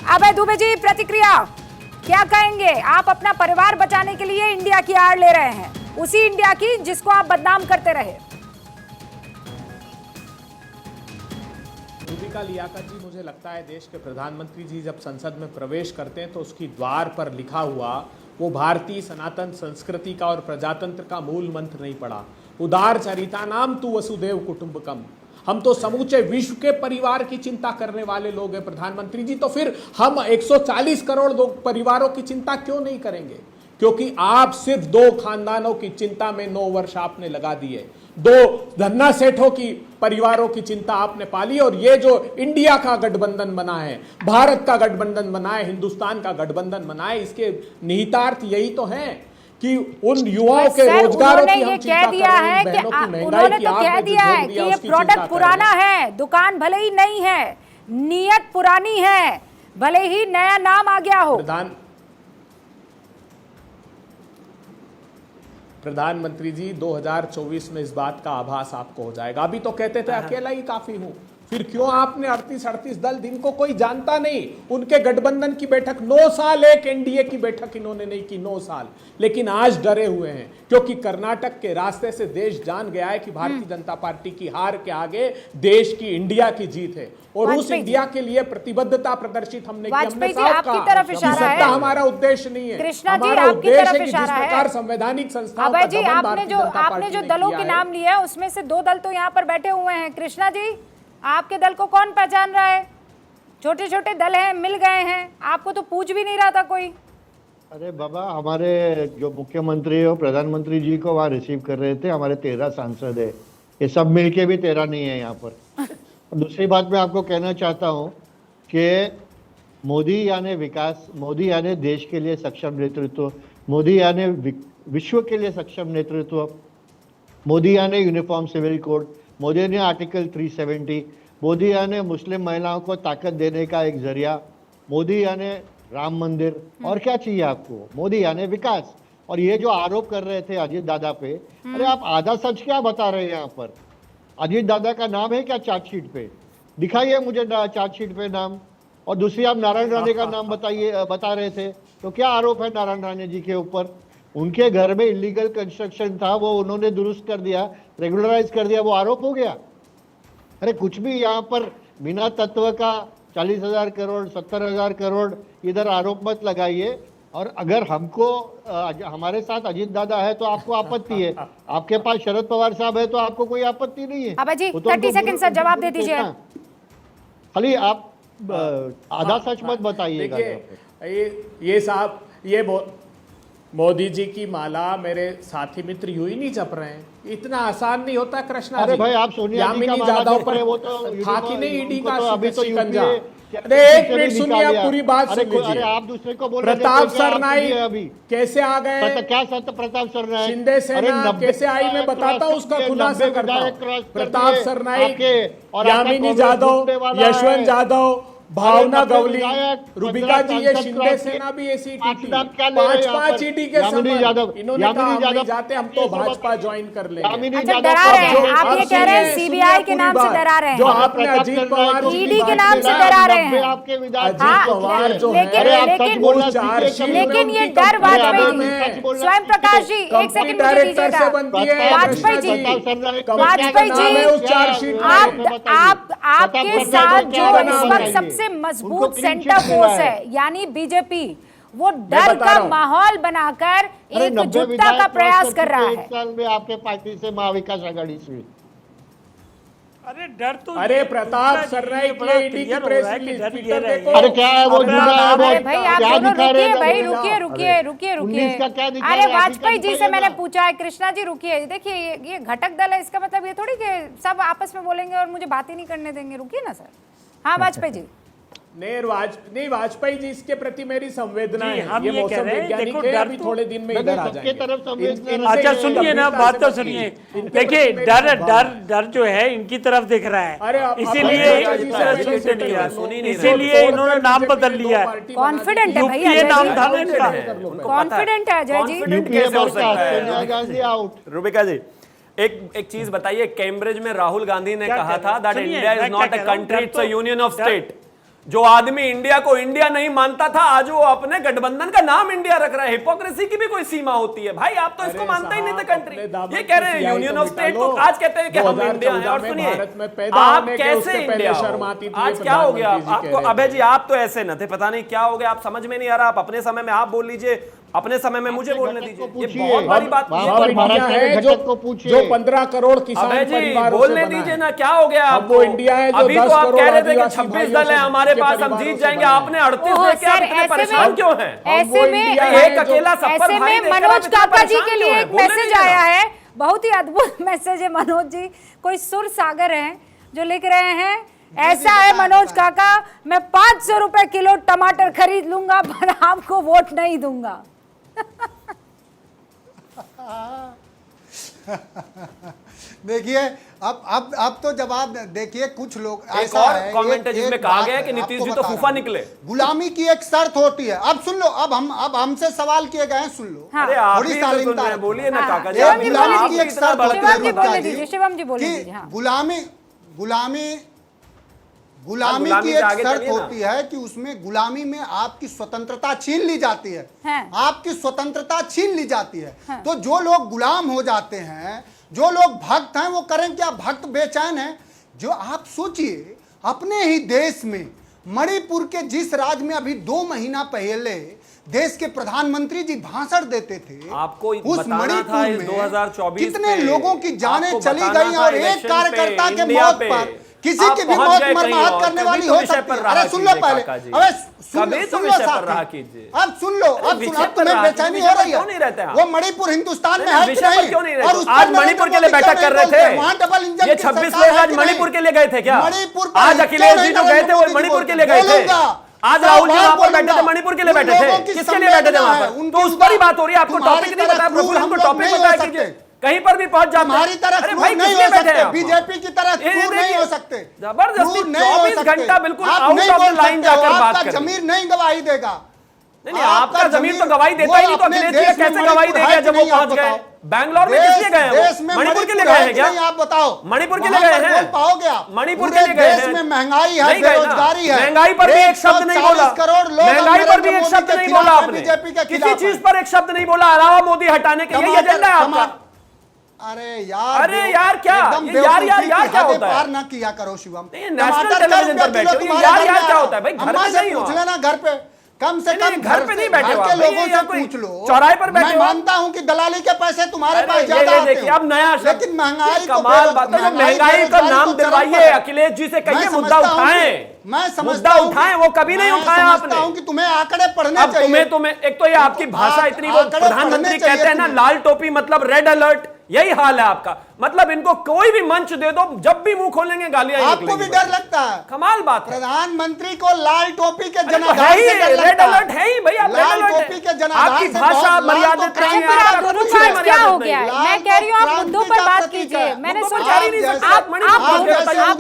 अभय दुबे जी, प्रतिक्रिया क्या कहेंगे? आप अपना परिवार बचाने के लिए इंडिया की आड़ ले रहे हैं, उसी इंडिया की जिसको आप बदनाम करते रहे। रूबिका लियाकत जी, मुझे लगता है देश के प्रधानमंत्री जी जब संसद में प्रवेश करते हैं तो उसकी द्वार पर लिखा हुआ वो भारतीय सनातन संस्कृति का और प्रजातंत्र का मूल मंत्र नहीं पड़ा, उदार चरिता नाम तू वसुदेव कुटुंबकम। हम तो समूचे विश्व के परिवार की चिंता करने वाले लोग हैं प्रधानमंत्री जी, तो फिर हम 140 करोड़ परिवारों की चिंता क्यों नहीं करेंगे? क्योंकि आप सिर्फ 2 खानदानों की चिंता में 9 वर्ष आपने लगा दिए, 2 धन्ना सेठों की परिवारों की चिंता आपने पाली, और ये जो इंडिया का गठबंधन बना है, भारत का गठबंधन बना है, हिंदुस्तान का गठबंधन बना है, इसके निहितार्थ यही तो है कि उन युवाओं के रोजगारों की हम चिंता कर रहे हैं, बहनों की महंगाई की आपने जो जोर दिया ये प्रोडक्ट पुराना है, दुकान भले ही नहीं है, नियत पुरानी है, भले ही नया नाम आ गया हो। प्रधानमंत्री जी 2024 में इस बात का आभास आपको हो जाएगा। अभी तो कहते थे अकेला ही काफी हूं, फिर क्यों आपने 38-38 दल जिनको कोई जानता नहीं, उनके गठबंधन की बैठक 9 साल, एक एनडीए की बैठक इन्होंने नहीं की 9 साल, लेकिन आज डरे हुए हैं क्योंकि कर्नाटक के रास्ते से देश जान गया है कि भारतीय जनता पार्टी की हार के आगे देश की इंडिया की जीत है, और उस इंडिया के लिए प्रतिबद्धता प्रदर्शित हमने की। हमने साफ कहा कि सत्ता हमारा उद्देश्य नहीं है, हमारा उद्देश्य है कि जिस प्रकार संवैधानिक संस्थाओं का दमन आपने जो दलों के नाम लिए हैं उसमें से 2 दल तो यहाँ पर बैठे हुए हैं। कृष्णा जी, आपके दल को कौन पहचान रहा है? छोटे छोटे दल हैं, मिल गए हैं, आपको तो पूछ भी नहीं रहा था कोई। अरे बाबा, हमारे जो मुख्यमंत्री और प्रधानमंत्री जी को वहाँ रिसीव कर रहे थे, हमारे 13 सांसद है, ये सब मिलके भी 13 नहीं है यहाँ पर। दूसरी बात मैं आपको कहना चाहता हूँ कि मोदी यानी विकास, मोदी यानी देश के लिए सक्षम नेतृत्व, मोदी यानी विश्व के लिए सक्षम नेतृत्व, मोदी यानी यूनिफॉर्म सिविल कोड, मोदी ने आर्टिकल 370, मोदी यानी मुस्लिम महिलाओं को ताकत देने का एक जरिया, मोदी यानी राम मंदिर, और क्या चाहिए आपको? मोदी यानी विकास। और ये जो आरोप कर रहे थे अजीत दादा पे, अरे आप आधा सच क्या बता रहे हैं यहाँ पर? अजीत दादा का नाम है क्या चार्जशीट पे? दिखाइए मुझे चार्जशीट पे नाम। और दूसरी, आप नारायण राणे का नाम बता रहे थे, तो क्या आरोप है नारायण राणे जी के ऊपर? उनके घर में इलीगल कंस्ट्रक्शन था, वो उन्होंने दुरुस्त कर दिया, रेगुलराइज कर दिया, वो आरोप हो गया? अरे कुछ भी यहाँ पर बिना तत्व का 40,000 करोड़ 70,000 करोड़ इधर आरोप मत लगाइए। और अगर हमको हमारे साथ अजीत दादा है तो आपको आपत्ति है, आपके पास शरद पवार साहब है तो आपको कोई आपत्ति नहीं है। अब जी 30 सेकंड सर जवाब दे दीजिए। खाली आप आधा सच मत बताइएगा। ये साहब, ये मोदी जी की माला मेरे साथी मित्र यूं ही नहीं जप रहे हैं। इतना आसान नहीं होता कृष्णा अरे जी। भाई आप सोनिया जी का यामिनी माला जाधव जप पर रहे, वो तो था कि नहीं ईडी का अभी तो शिकंजा। यूपीए अरे एक मिनट सुनिए, आप पूरी बात सुन अरे लीजिए। आप दूसरे को बोल रहे थे प्रताप कि आप सरनाईक सुनिए अभी कैसे आ गए, क्या सत्य प्रताप सरनाईक शिंदे सेना कैसे आई, मैं बताता हूँ, उसका खुलासा करता हूँ। प्रताप सरनाईक, यामिनी जाधव, यशवंत जाधव, भावना गवली, रूबिका जी, ये शिंदे सेना भी ऐसी टीटी, 5-5 ईडी के संबंध। इन्होंने कहा हम नहीं जाते, हम तो भाजपा ज्वाइन कर लेंगे। अच्छा, डरा रहे हैं आप, ये कह रहे हैं सीबीआई के नाम से डरा रहे हैं, जो आपने अजीत पवार ईडी के नाम से डरा रहे हैं। अजीत पवार जो है, लेकिन ये डर वाजपेयी जी, स्वयं प्रकाश जी, एक सेकंड मुझे दीजिएगा। वाजपेयी जी, आपके साथ जो इस वक्त सबसे मजबूत सेंटर फोर्स है यानी बीजेपी, वो डर का माहौल बनाकर एकजुटता का प्रयास कर रहा है। साल में आपके पार्टी से महाविकास आघाड़ी से। अरे डर तो, अरे प्रताप सरनाईक के ईडी की प्रेस रिलीज, ट्विटर देखो। अरे क्या है वो झूठा है वो, अरे भाई आप दोनों रुकिए, भाई रुकिए। अरे वाजपेयी जी से मैंने पूछा है, कृष्णा जी रुकिए, देखिए ये घटक दल है, इसका मतलब ये थोड़ी कि सब आपस में बोलेंगे और मुझे बात ही नहीं करने देंगे। रुकिए ना सर। हाँ वाजपेयी जी। नहीं वाजपेयी जी, इसके प्रति मेरी संवेदना है। हम ये कह रहे हैं, देखो डर भी थोड़े दिन में इधर आ जाएंगे। अच्छा सुनिए ना, बात तो सुनिए। देखिए डर जो है इनकी तरफ दिख रहा है, इसीलिए इन्होंने नाम बदल लिया है। कॉन्फिडेंट है भैया, ये नाम था ना इनका, कॉन्फिडेंट है अजय जी। रूबिका जी, एक चीज बताइए, कैम्ब्रिज में राहुल गांधी ने कहा था that India is not a country, it's a union of state. जो आदमी इंडिया को इंडिया नहीं मानता था, आज वो अपने गठबंधन का नाम इंडिया रख रहा है। हिपोक्रेसी की भी कोई सीमा होती है भाई, आप तो इसको मानते ही नहीं थे कंट्री। ये कह रहे हैं यूनियन ऑफ स्टेट को, आज कहते हैं कि हम इंडिया हैं। और सुनिए, आप कैसे इंडिया हो? आज क्या हो गया आपको? अभय जी आप तो ऐसे न थे, पता नहीं क्या हो गया, आप समझ में नहीं आ रहा। आप अपने समय में आप बोल लीजिए, अपने समय में मुझे बोलने दीजिए। ये बहुत बड़ी बात है। जो 15 करोड़ किसान परिवारों से बोलने दीजिए ना, क्या हो गया आपको? वो इंडिया है जो अभी तो आप कह रहे थे कि 26 दल है हमारे पास, हम जीत जाएंगे। आपने 38 लेके आप इतने परेशान क्यों हैं? ऐसे में एक अकेला सफर भाई मनोज काका जी के लिए एक मैसेज आया है, बहुत ही अद्भुत मैसेज है। मनोज जी कोई सुर सागर हैं जो लिख रहे हैं, ऐसा है मनोज काका, मैं 500 रुपए किलो टमाटर खरीद लूंगा पर आपको वोट नहीं दूंगा। देखिए अब तो जवाब देखिए, कुछ लोग एक और कमेंट है जिसमें कहा गया है कि नीतीश जी तो फूफा निकले। गुलामी की एक शर्त होती है। अब सुन लो, अब हमसे सवाल किए गए हैं, सुन लो। हाँ। अरे आप भी तो सुन रहे हैं, बोलिए ना काका जी। गुलामी की एक शर्त होती है शिवम जी बोल दीजिए। गुलामी की एक शर्त होती है कि उसमें गुलामी में आपकी स्वतंत्रता छीन ली जाती है, आपकी स्वतंत्रता छीन ली जाती है। तो जो लोग गुलाम हो जाते हैं, जो लोग भक्त हैं, वो करें क्या? भक्त बेचैन हैं। जो आप सोचिए, अपने ही देश में मणिपुर के जिस राज्य में अभी 2 महीना पहले देश के प्रधानमंत्री जी भाषण देते थे, आपको उस मणिपुर में 2024 कितने लोगों की जानें चली गई और एक कार्यकर्ता के मौत पर किसी की भी मौत मरमाहत करने वाली हो सकती है। अरे सुन लो पहले, अबे सुन लो साथी, अब सुन लो, अब तुम्हें बेचैनी हो रही है। वो मणिपुर हिंदुस्तान में है कि नहीं? और आज मणिपुर के लिए बैठक कर रहे थे, वहां डबल इंजन ये 26 लोग आज मणिपुर के लिए गए थे क्या? आज अखिलेश जी जो गए थे वो मणिपुर के लिए गए थे। आज राहुल जी वहां पर बैठे थे, मणिपुर के लिए बैठे थे। किसके लिए बैठे थे वहां पर? तो उस पर ही बात हो रही है। आपको टॉपिक नहीं बताया, प्रफुल्ल को टॉपिक बताया कीजिए, कहीं पर भी पहुंच जाते हैं। हमारी तरह भाई नहीं हो सकते, बीजेपी की तरह नहीं हो सकते। जबरदस्ती 24 घंटा बिल्कुल आउट ऑफ द लाइन जाकर बात कर, जमीर नहीं गवाही देगा। नहीं आपका जमीर तो गवाही देता ही नहीं, तो अखिलेश जी कैसे गवाही देगा जब वो पहुंच गए? बैंगलोर में किस लिए गए हैं? मणिपुर के लिए गए हैं क्या? आप बताओ, मणिपुर के लिए गए हैं? पाओगे आप? मणिपुर के लिए गए हैं? में महंगाई है, बेरोजगारी है, महंगाई पर भी एक शब्द नहीं बोला। महंगाई पर भी एक शब्द नहीं बोला आपने, किसी चीज पर एक शब्द नहीं बोला अलावा मोदी हटाने के। यही एजेंडा है आपका। अरे यार क्या यार क्या होता है? पार ना किया करो शिवम। नेशनल टेलीविजन पर बैठे हो, यार क्या होता है भाई? घर पे नहीं हो? पूछ लेना घर पे, कम से कम घर पे नहीं बैठे हो घर आप, के भाई, लोगों ये से कोई पूछ लो। चौराहे पर बैठे मैं हो आप। मानता हूं कि दलाली के पैसे तुम्हारे पास अरे ज्यादा ये आते देखिए, हो। अब नया शब्द, लेकिन महंगाई तो कमाल बात है, महंगाई का नाम दिलवाइए, अखिलेश जी से कहिए मुद्दा उठाएं, मैं समझता मुद्दा हूं उठाएं, वो कभी नहीं उठाया मैं आपने। समझता हूं कि तुम्हें आंकड़े पढ़ने अब चाहिए। तुम्हें एक तो ये आपकी भाषा इतनी, वो आंकड़े प्रधानमंत्री पढ़ने कहते हैं ना चाहिए लाल टोपी मतलब रेड अलर्ट, यही हाल है आपका। मतलब इनको कोई भी मंच दे दो, जब भी मुंह खोलेंगे गालियां ही आपको भी निकलेंगी। डर लगता है? कमाल बात है। प्रधानमंत्री को लाल टोपी के अरे तो जनाधार से डर लगता है। रेड अलर्ट है ही भाई, आप रेड लाल अलर्ट टोपी के जनाधार आपकी से भाषा बहुत लाल मर्यादित तो नहीं क्राइम है, पर आपका दोनों कुछ का भी क्या मर्यादित हो नहीं गया है। है? मैं कह रही हूँ आप मुद्दों पर बात कीजिए। मैंने मुद्दों पर सोचा जा ही नहीं सकते। आप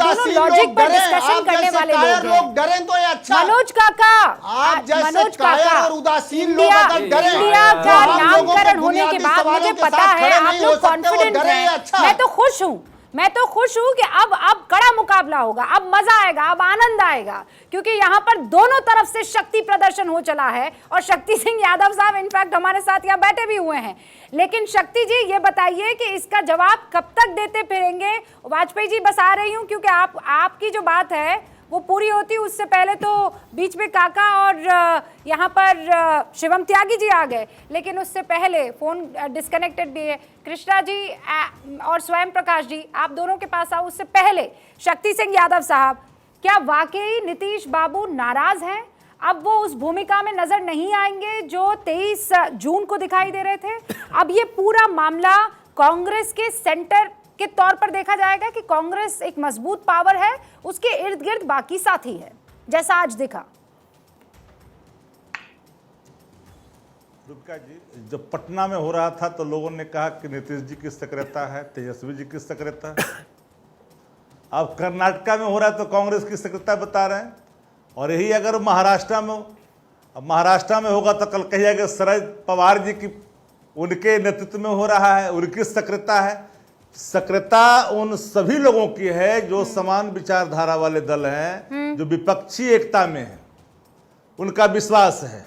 दोनों लॉजिक पर डरे, डिस्कशन आप करने जैसे वाले कायर लोग हैं। लोग डरें तो ये अच्छा है। मनोज काका, आप जैसे मनोज कायर काका, और उदासीन लोग इंडिया अगर डरें, इंडिया तो का हम लोगों के नामकरण होने के बुनियादी बाद सवालों मुझे के पता साथ है खड़े आप नहीं हो लोग सकते, वो कॉन्फिडेंट डरे, ये हैं। अच्छा मैं है। तो खुश हूँ, मैं तो खुश हूं कि अब कड़ा मुकाबला होगा, अब मजा आएगा, अब आनंद आएगा, क्योंकि यहां पर दोनों तरफ से शक्ति प्रदर्शन हो चला है। और शक्ति सिंह यादव साहब इनफैक्ट हमारे साथ यहां बैठे भी हुए हैं। लेकिन शक्ति जी ये बताइए कि इसका जवाब कब तक देते फिरेंगे? वाजपेयी जी बस आ रही हूं, क्योंकि आपकी जो बात है वो पूरी होती, उससे पहले तो बीच में काका और यहाँ पर शिवम त्यागी जी आ गए, लेकिन उससे पहले फोन डिस्कनेक्टेड भी है। कृष्णा जी और स्वयं प्रकाश जी, आप दोनों के पास आओ। उससे पहले शक्ति सिंह यादव साहब, क्या वाकई नीतीश बाबू नाराज हैं? अब वो उस भूमिका में नजर नहीं आएंगे जो 23 जून को दिखाई दे रहे थे? अब ये पूरा मामला कांग्रेस के सेंटर के तौर पर देखा जाएगा कि कांग्रेस एक मजबूत पावर है, उसके इर्द गिर्द बाकी साथी है, जैसा आज दिखा। रुबिका जी, जब पटना में हो रहा था तो लोगों ने कहा कि नीतीश जी की सक्रियता है, तेजस्वी जी की सक्रियता है। अब कर्नाटका में हो रहा है तो कांग्रेस की सक्रियता बता रहे हैं। और यही अगर महाराष्ट्र में, अब महाराष्ट्र में होगा तो कल कहिएगा कि शरद पवार जी की, उनके नेतृत्व में हो रहा है, उनकी सक्रियता है। सक्रियता उन सभी लोगों की है जो समान विचारधारा वाले दल हैं, जो विपक्षी एकता में है, उनका विश्वास है।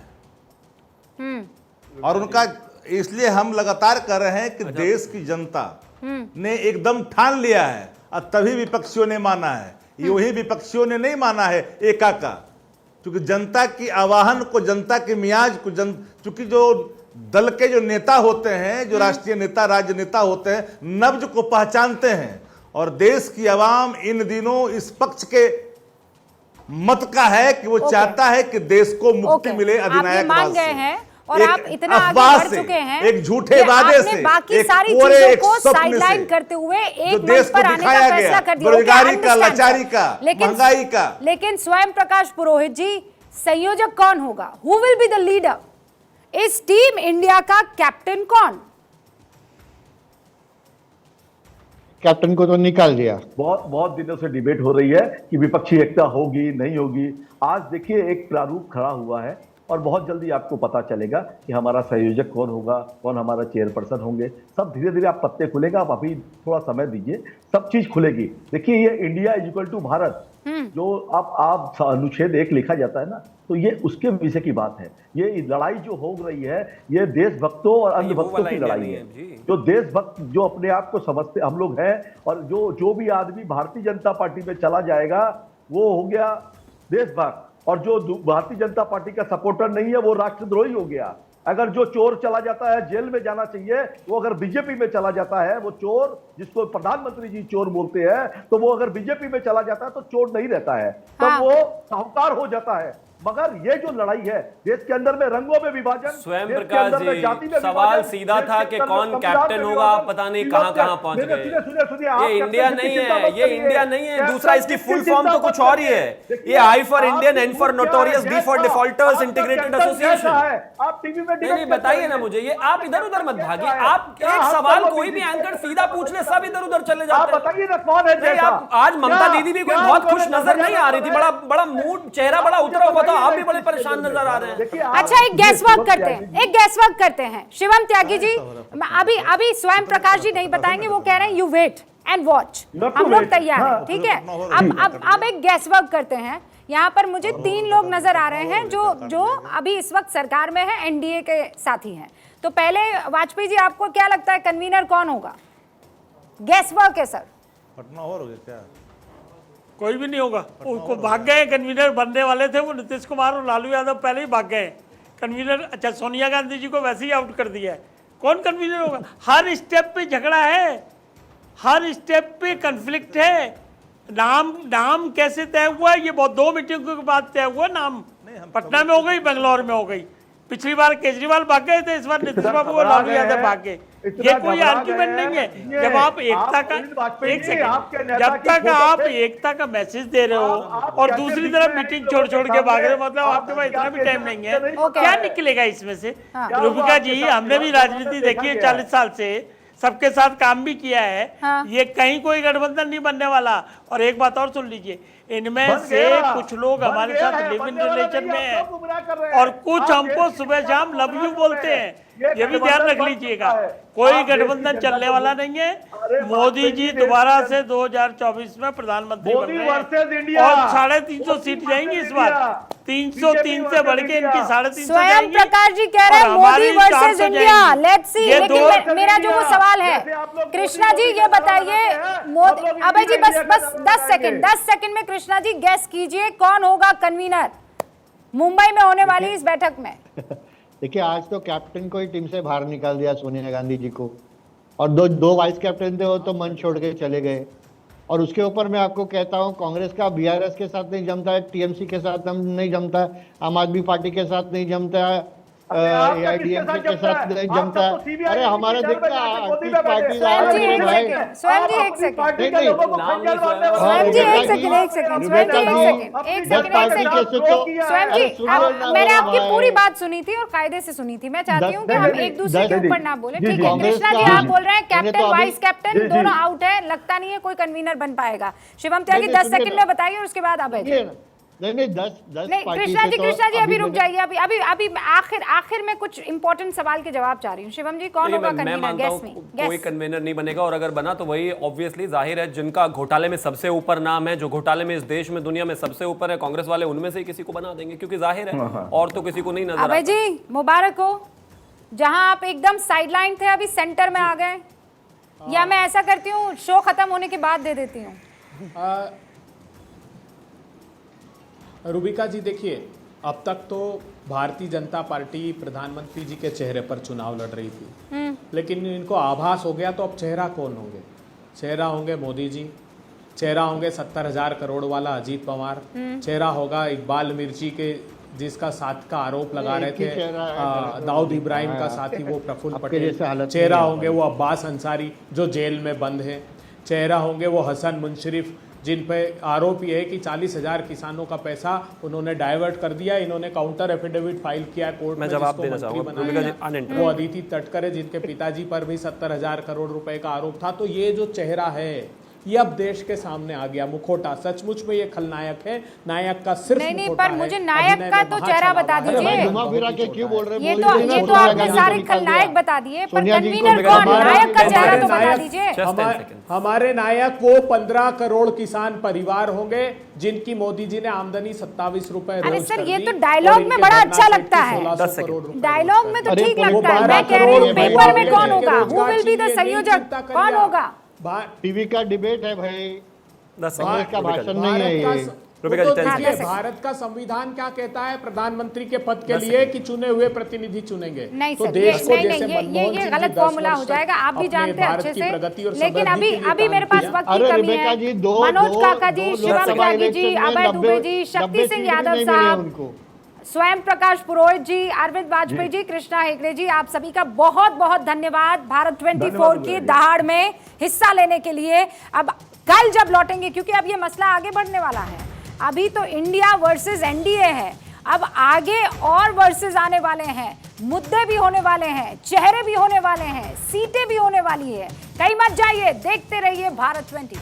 और उनका, इसलिए हम लगातार कर रहे हैं कि देश की जनता ने एकदम ठान लिया है, और तभी विपक्षियों ने माना है। ये वही विपक्षियों ने नहीं माना है एका का, क्योंकि जनता की आवाहन को, जनता के मियाज को, चूंकि जो दल के जो नेता होते हैं, जो राष्ट्रीय नेता, राज्य नेता होते हैं, नब्ज को पहचानते हैं। और देश की आवाम इन दिनों इस पक्ष के मत का है कि वो चाहता है कि देश को मुक्ति मिले अधिनायक मान गए हैं और आप इतना आगे बढ़ चुके हैं, एक झूठे वादे से, बाकी एक सारी पूरे चीजों एक को स्वप्न साइडलाइन से करते हुए एक जो देश मंच को पर आने का दिखाया फैसला गया, कर दिया। बेरोजगारी का, लाचारी का, महंगाई का। लेकिन स्वयं प्रकाश पुरोहित जी, संयोजक कौन होगा? Who will be the leader? इस टीम इंडिया का कैप्टन कौन? कैप्टन को तो निकाल दिया। बहुत दिनों से डिबेट हो रही है कि विपक्षी एकता होगी नहीं होगी। आज देखिए एक प्रारूप खड़ा हुआ है और बहुत जल्दी आपको पता चलेगा कि हमारा संयोजक कौन होगा, कौन हमारा चेयरपर्सन होंगे। सब धीरे धीरे आप पत्ते खुलेगा। आप अभी थोड़ा समय दीजिए, सब चीज खुलेगी। देखिए ये India is equal to Bharat, जो आप अनुच्छेद 1 लिखा जाता है ना, तो ये उसके विषय की बात है। ये लड़ाई जो हो रही है, ये देशभक्तों और अंधभक्तों की लड़ाई है। जो देशभक्त, जो अपने आप को समझते हम लोग हैं, और जो भी आदमी भारतीय जनता पार्टी में चला जाएगा वो हो गया देशभक्त, और जो भारतीय जनता पार्टी का सपोर्टर नहीं है वो राष्ट्रद्रोही हो गया। अगर जो चोर चला जाता है जेल में जाना चाहिए, वो अगर बीजेपी में चला जाता है, वो चोर जिसको प्रधानमंत्री जी चोर बोलते हैं, तो वो अगर बीजेपी में चला जाता है तो चोर नहीं रहता है, तब वो साहूकार हो जाता है। मगर ये जो लड़ाई है देश के अंदर में, रंगों में विभाजन, स्वयं प्रकाश जी, सवाल सीधा था कि कौन कैप्टन होगा, पता नहीं कहां पहुंच गए। ये इंडिया नहीं है, ये इंडिया नहीं है। दूसरा, इसकी फुल फॉर्म तो कुछ और ही है। ये I for Indian, N for notorious, D for defaulters integrated association. आप टीवी में नहीं बताइए ना मुझे, ये आप इधर उधर मत भागिए। आप एक सवाल कोई भी एंकर सीधा पूछ ले, सब इधर उधर चले जाते हैं। बताइए ना कौन है। आप आज ममता दीदी भी कोई बहुत खुश नजर नहीं आ रही थी, बड़ा मूड, चेहरा बड़ा उतरा हुआ था। आप भी बड़े परेशान नजर आ रहे हैं। अच्छा, एक गैस वर्क करते हैं, शिवम त्यागी जी। अभी स्वयं प्रकाश जी नहीं बताएंगे, वो कह रहे हैं यू वेट एंड वॉच, हम लोग तैयार हैं, ठीक है। अब एक गैस वर्क करते हैं। यहाँ पर मुझे 3 लोग नजर आ रहे हैं जो अभी इस वक्त सरकार में है, एनडीए के साथी हैं। तो पहले वाजपेयी जी, आपको क्या लगता है कन्वीनर कौन होगा? गैस वर्क है सर। पटना और हो गया क्या? कोई भी नहीं होगा। उसको भाग गए, कन्वीनर बनने वाले थे वो नीतीश कुमार और लालू यादव पहले ही भाग गए कन्वीनर। अच्छा, सोनिया गांधी जी को वैसे ही आउट कर दिया है, कौन कन्वीनर होगा? हर स्टेप पे झगड़ा है, हर स्टेप पे कन्फ्लिक्ट है। नाम कैसे तय हुआ? ये बहुत 2 मीटिंगों के बाद तय हुआ नाम। पटना में हो गई, बेंगलोर में हो गई। पिछली बार केजरीवाल भाग गए थे, इस बार नीतीश बाबू और लालू यादव भाग गए। ये कोई आर्ग्यूमेंट नहीं है। जब आप एकता का, एक सेकंड, जब तक आप एकता का मैसेज दे रहे हो और दूसरी तरफ मीटिंग छोड़ के भाग रहे हो, मतलब आपके पास इतना भी टाइम नहीं है। क्या निकलेगा इसमें से? रूबिका जी, हमने भी राजनीति देखी है 40 साल से, सबके साथ काम भी किया है। ये कहीं कोई गठबंधन नहीं बनने वाला। और एक बात और सुन लीजिए, इनमें से कुछ लोग हमारे साथ लिव इन रिलेशन में हैं और कुछ हमको सुबह शाम लव यू बोलते हैं। ये भी ध्यान रख लीजिएगा, कोई गठबंधन चलने वाला नहीं है। मोदी जी दोबारा से 2024 में प्रधानमंत्री बन रहे हैं और 350 सीट जाएंगी इस बार। 303 से बढ़ के इनकी 350 स्वयं प्रकाश जी कह रहे हैं Modi versus India, let's see. लेकिन मेरा जो वो सवाल है, कृष्णा जी ये बताइए, अभय जी बस 10 सेकंड में कृष्णा जी गैस कीजिए कौन होगा कन्वीनर मुंबई में होने वाली इस बैठक में? देखिए, आज तो कैप्टन को ही टीम से बाहर निकाल दिया सोनिया गांधी जी को, और दो वाइस कैप्टन थे वो तो मन छोड़ के चले गए। और उसके ऊपर मैं आपको कहता हूँ, कांग्रेस का बीआरएस के साथ नहीं जमता है, टीएमसी के साथ नहीं जमता है, आम आदमी पार्टी के साथ नहीं जमता है, एआईडीएमके के साथ नहीं जमता है। अरे हमारे देखता पार्टी मैंने आपकी पूरी बात सुनी थी और कायदे से सुनी थी। मैं चाहती हूँ कि हम एक दूसरे के ऊपर ना बोले। ठीक है कृष्णा जी, आप बोल रहे हैं कैप्टन वाइस कैप्टन दोनों आउट है, लगता नहीं है कोई कन्वीनर बन पाएगा। शिवम त्यागी 10 सेकंड में बताइए और उसके बाद अभय। नहीं 10 कृष्णा जी अभी रुक जाइए। अभी आखिर में कुछ इंपॉर्टेंट सवाल के जवाब चाह रही हूँ। शिवम जी, कौन होगा कन्वीनर? गैस में कोई कन्वीनर नहीं बनेगा, और अगर बना तो वही ऑब्वियसली जाहिर है जिनका घोटाले में सबसे ऊपर नाम है, जो घोटाले में इस देश में दुनिया में सबसे ऊपर है, कांग्रेस वाले उनमें से किसी को बना देंगे, क्योंकि जाहिर है और तो किसी को नहीं नजर। अभय जी मुबारक हो, जहां आप एकदम साइडलाइन थे अभी सेंटर में आ गए। या मैं ऐसा करती हूँ शो खत्म होने के बाद दे देती हूँ। रूबिका जी, देखिए, अब तक तो भारतीय जनता पार्टी प्रधानमंत्री जी के चेहरे पर चुनाव लड़ रही थी, लेकिन इनको आभास हो गया तो अब चेहरा कौन होंगे? चेहरा होंगे मोदी जी, चेहरा होंगे 70,000 करोड़ वाला अजीत पवार, चेहरा होगा इकबाल मिर्ची के जिसका साथ का आरोप लगा रहे थे दाऊद इब्राहिम का साथी वो प्रफुल्ल पटेल, चेहरा होंगे वो अब्बास अंसारी जो जेल में बंद हैं, चेहरा होंगे वो हसन मुनशरिफ जिन पे आरोप ये है कि 40,000 किसानों का पैसा उन्होंने डाइवर्ट कर दिया। इन्होंने काउंटर एफिडेविट फाइल किया कोर्ट में, जवाब देना चाहूंगा। वो अदिति तटकरे जिनके पिताजी पर भी 70,000 करोड़ रुपए का आरोप था। तो ये जो चेहरा है ये अब देश के सामने आ गया, मुखौटा। सचमुच में ये खलनायक है, नायक का सिर्फ नहीं, पर मुझे नायक का तो चेहरा बता दीजिए। घुमा फिरा के क्यों बोल रहे हैं? ये तो आपने सारे खलनायक बता दिए, पर कन्वीनर कौन? नायक का चेहरा तो बता दीजिए। हमारे नायक वो 15 करोड़ किसान परिवार होंगे जिनकी मोदी जी ने आमदनी 27 रुपए रोज। अरे सर, ये तो डायलॉग में बड़ा अच्छा लगता है, डायलॉग में तो ठीक लगता है। मैं कह रही हूँ पेपर में कौन होगा? हु विल बी द संयोजक, कौन होगा? टीवी का डिबेट है भाई, कांग्रेस का भाषण नहीं है ये। भारत का संविधान क्या कहता है प्रधानमंत्री के पद के लिए कि चुने हुए प्रतिनिधि चुनेंगे? नहीं सर, ये गलत फॉर्मूला हो जाएगा। आप भी जानते हैं अच्छे से, लेकिन अभी मेरे पास वक्त की कमी है। मनोज काका जी, शिवम त्यागी जी, अभय दुबे जी, शक्ति सिंह यादव साहब, स्वयं प्रकाश पुरोहित जी, अरविंद वाजपेयी जी, कृष्णा हेगड़े जी, आप सभी का बहुत बहुत धन्यवाद भारत 24 की दहाड़ में हिस्सा लेने के लिए। अब कल जब लौटेंगे, क्योंकि अब ये मसला आगे बढ़ने वाला है, अभी तो इंडिया वर्सेस एनडीए है, अब आगे और वर्सेस आने वाले हैं, मुद्दे भी होने वाले हैं, चेहरे भी होने वाले हैं, सीटें भी होने वाली है। कहीं मत जाइए, देखते रहिए भारत 24।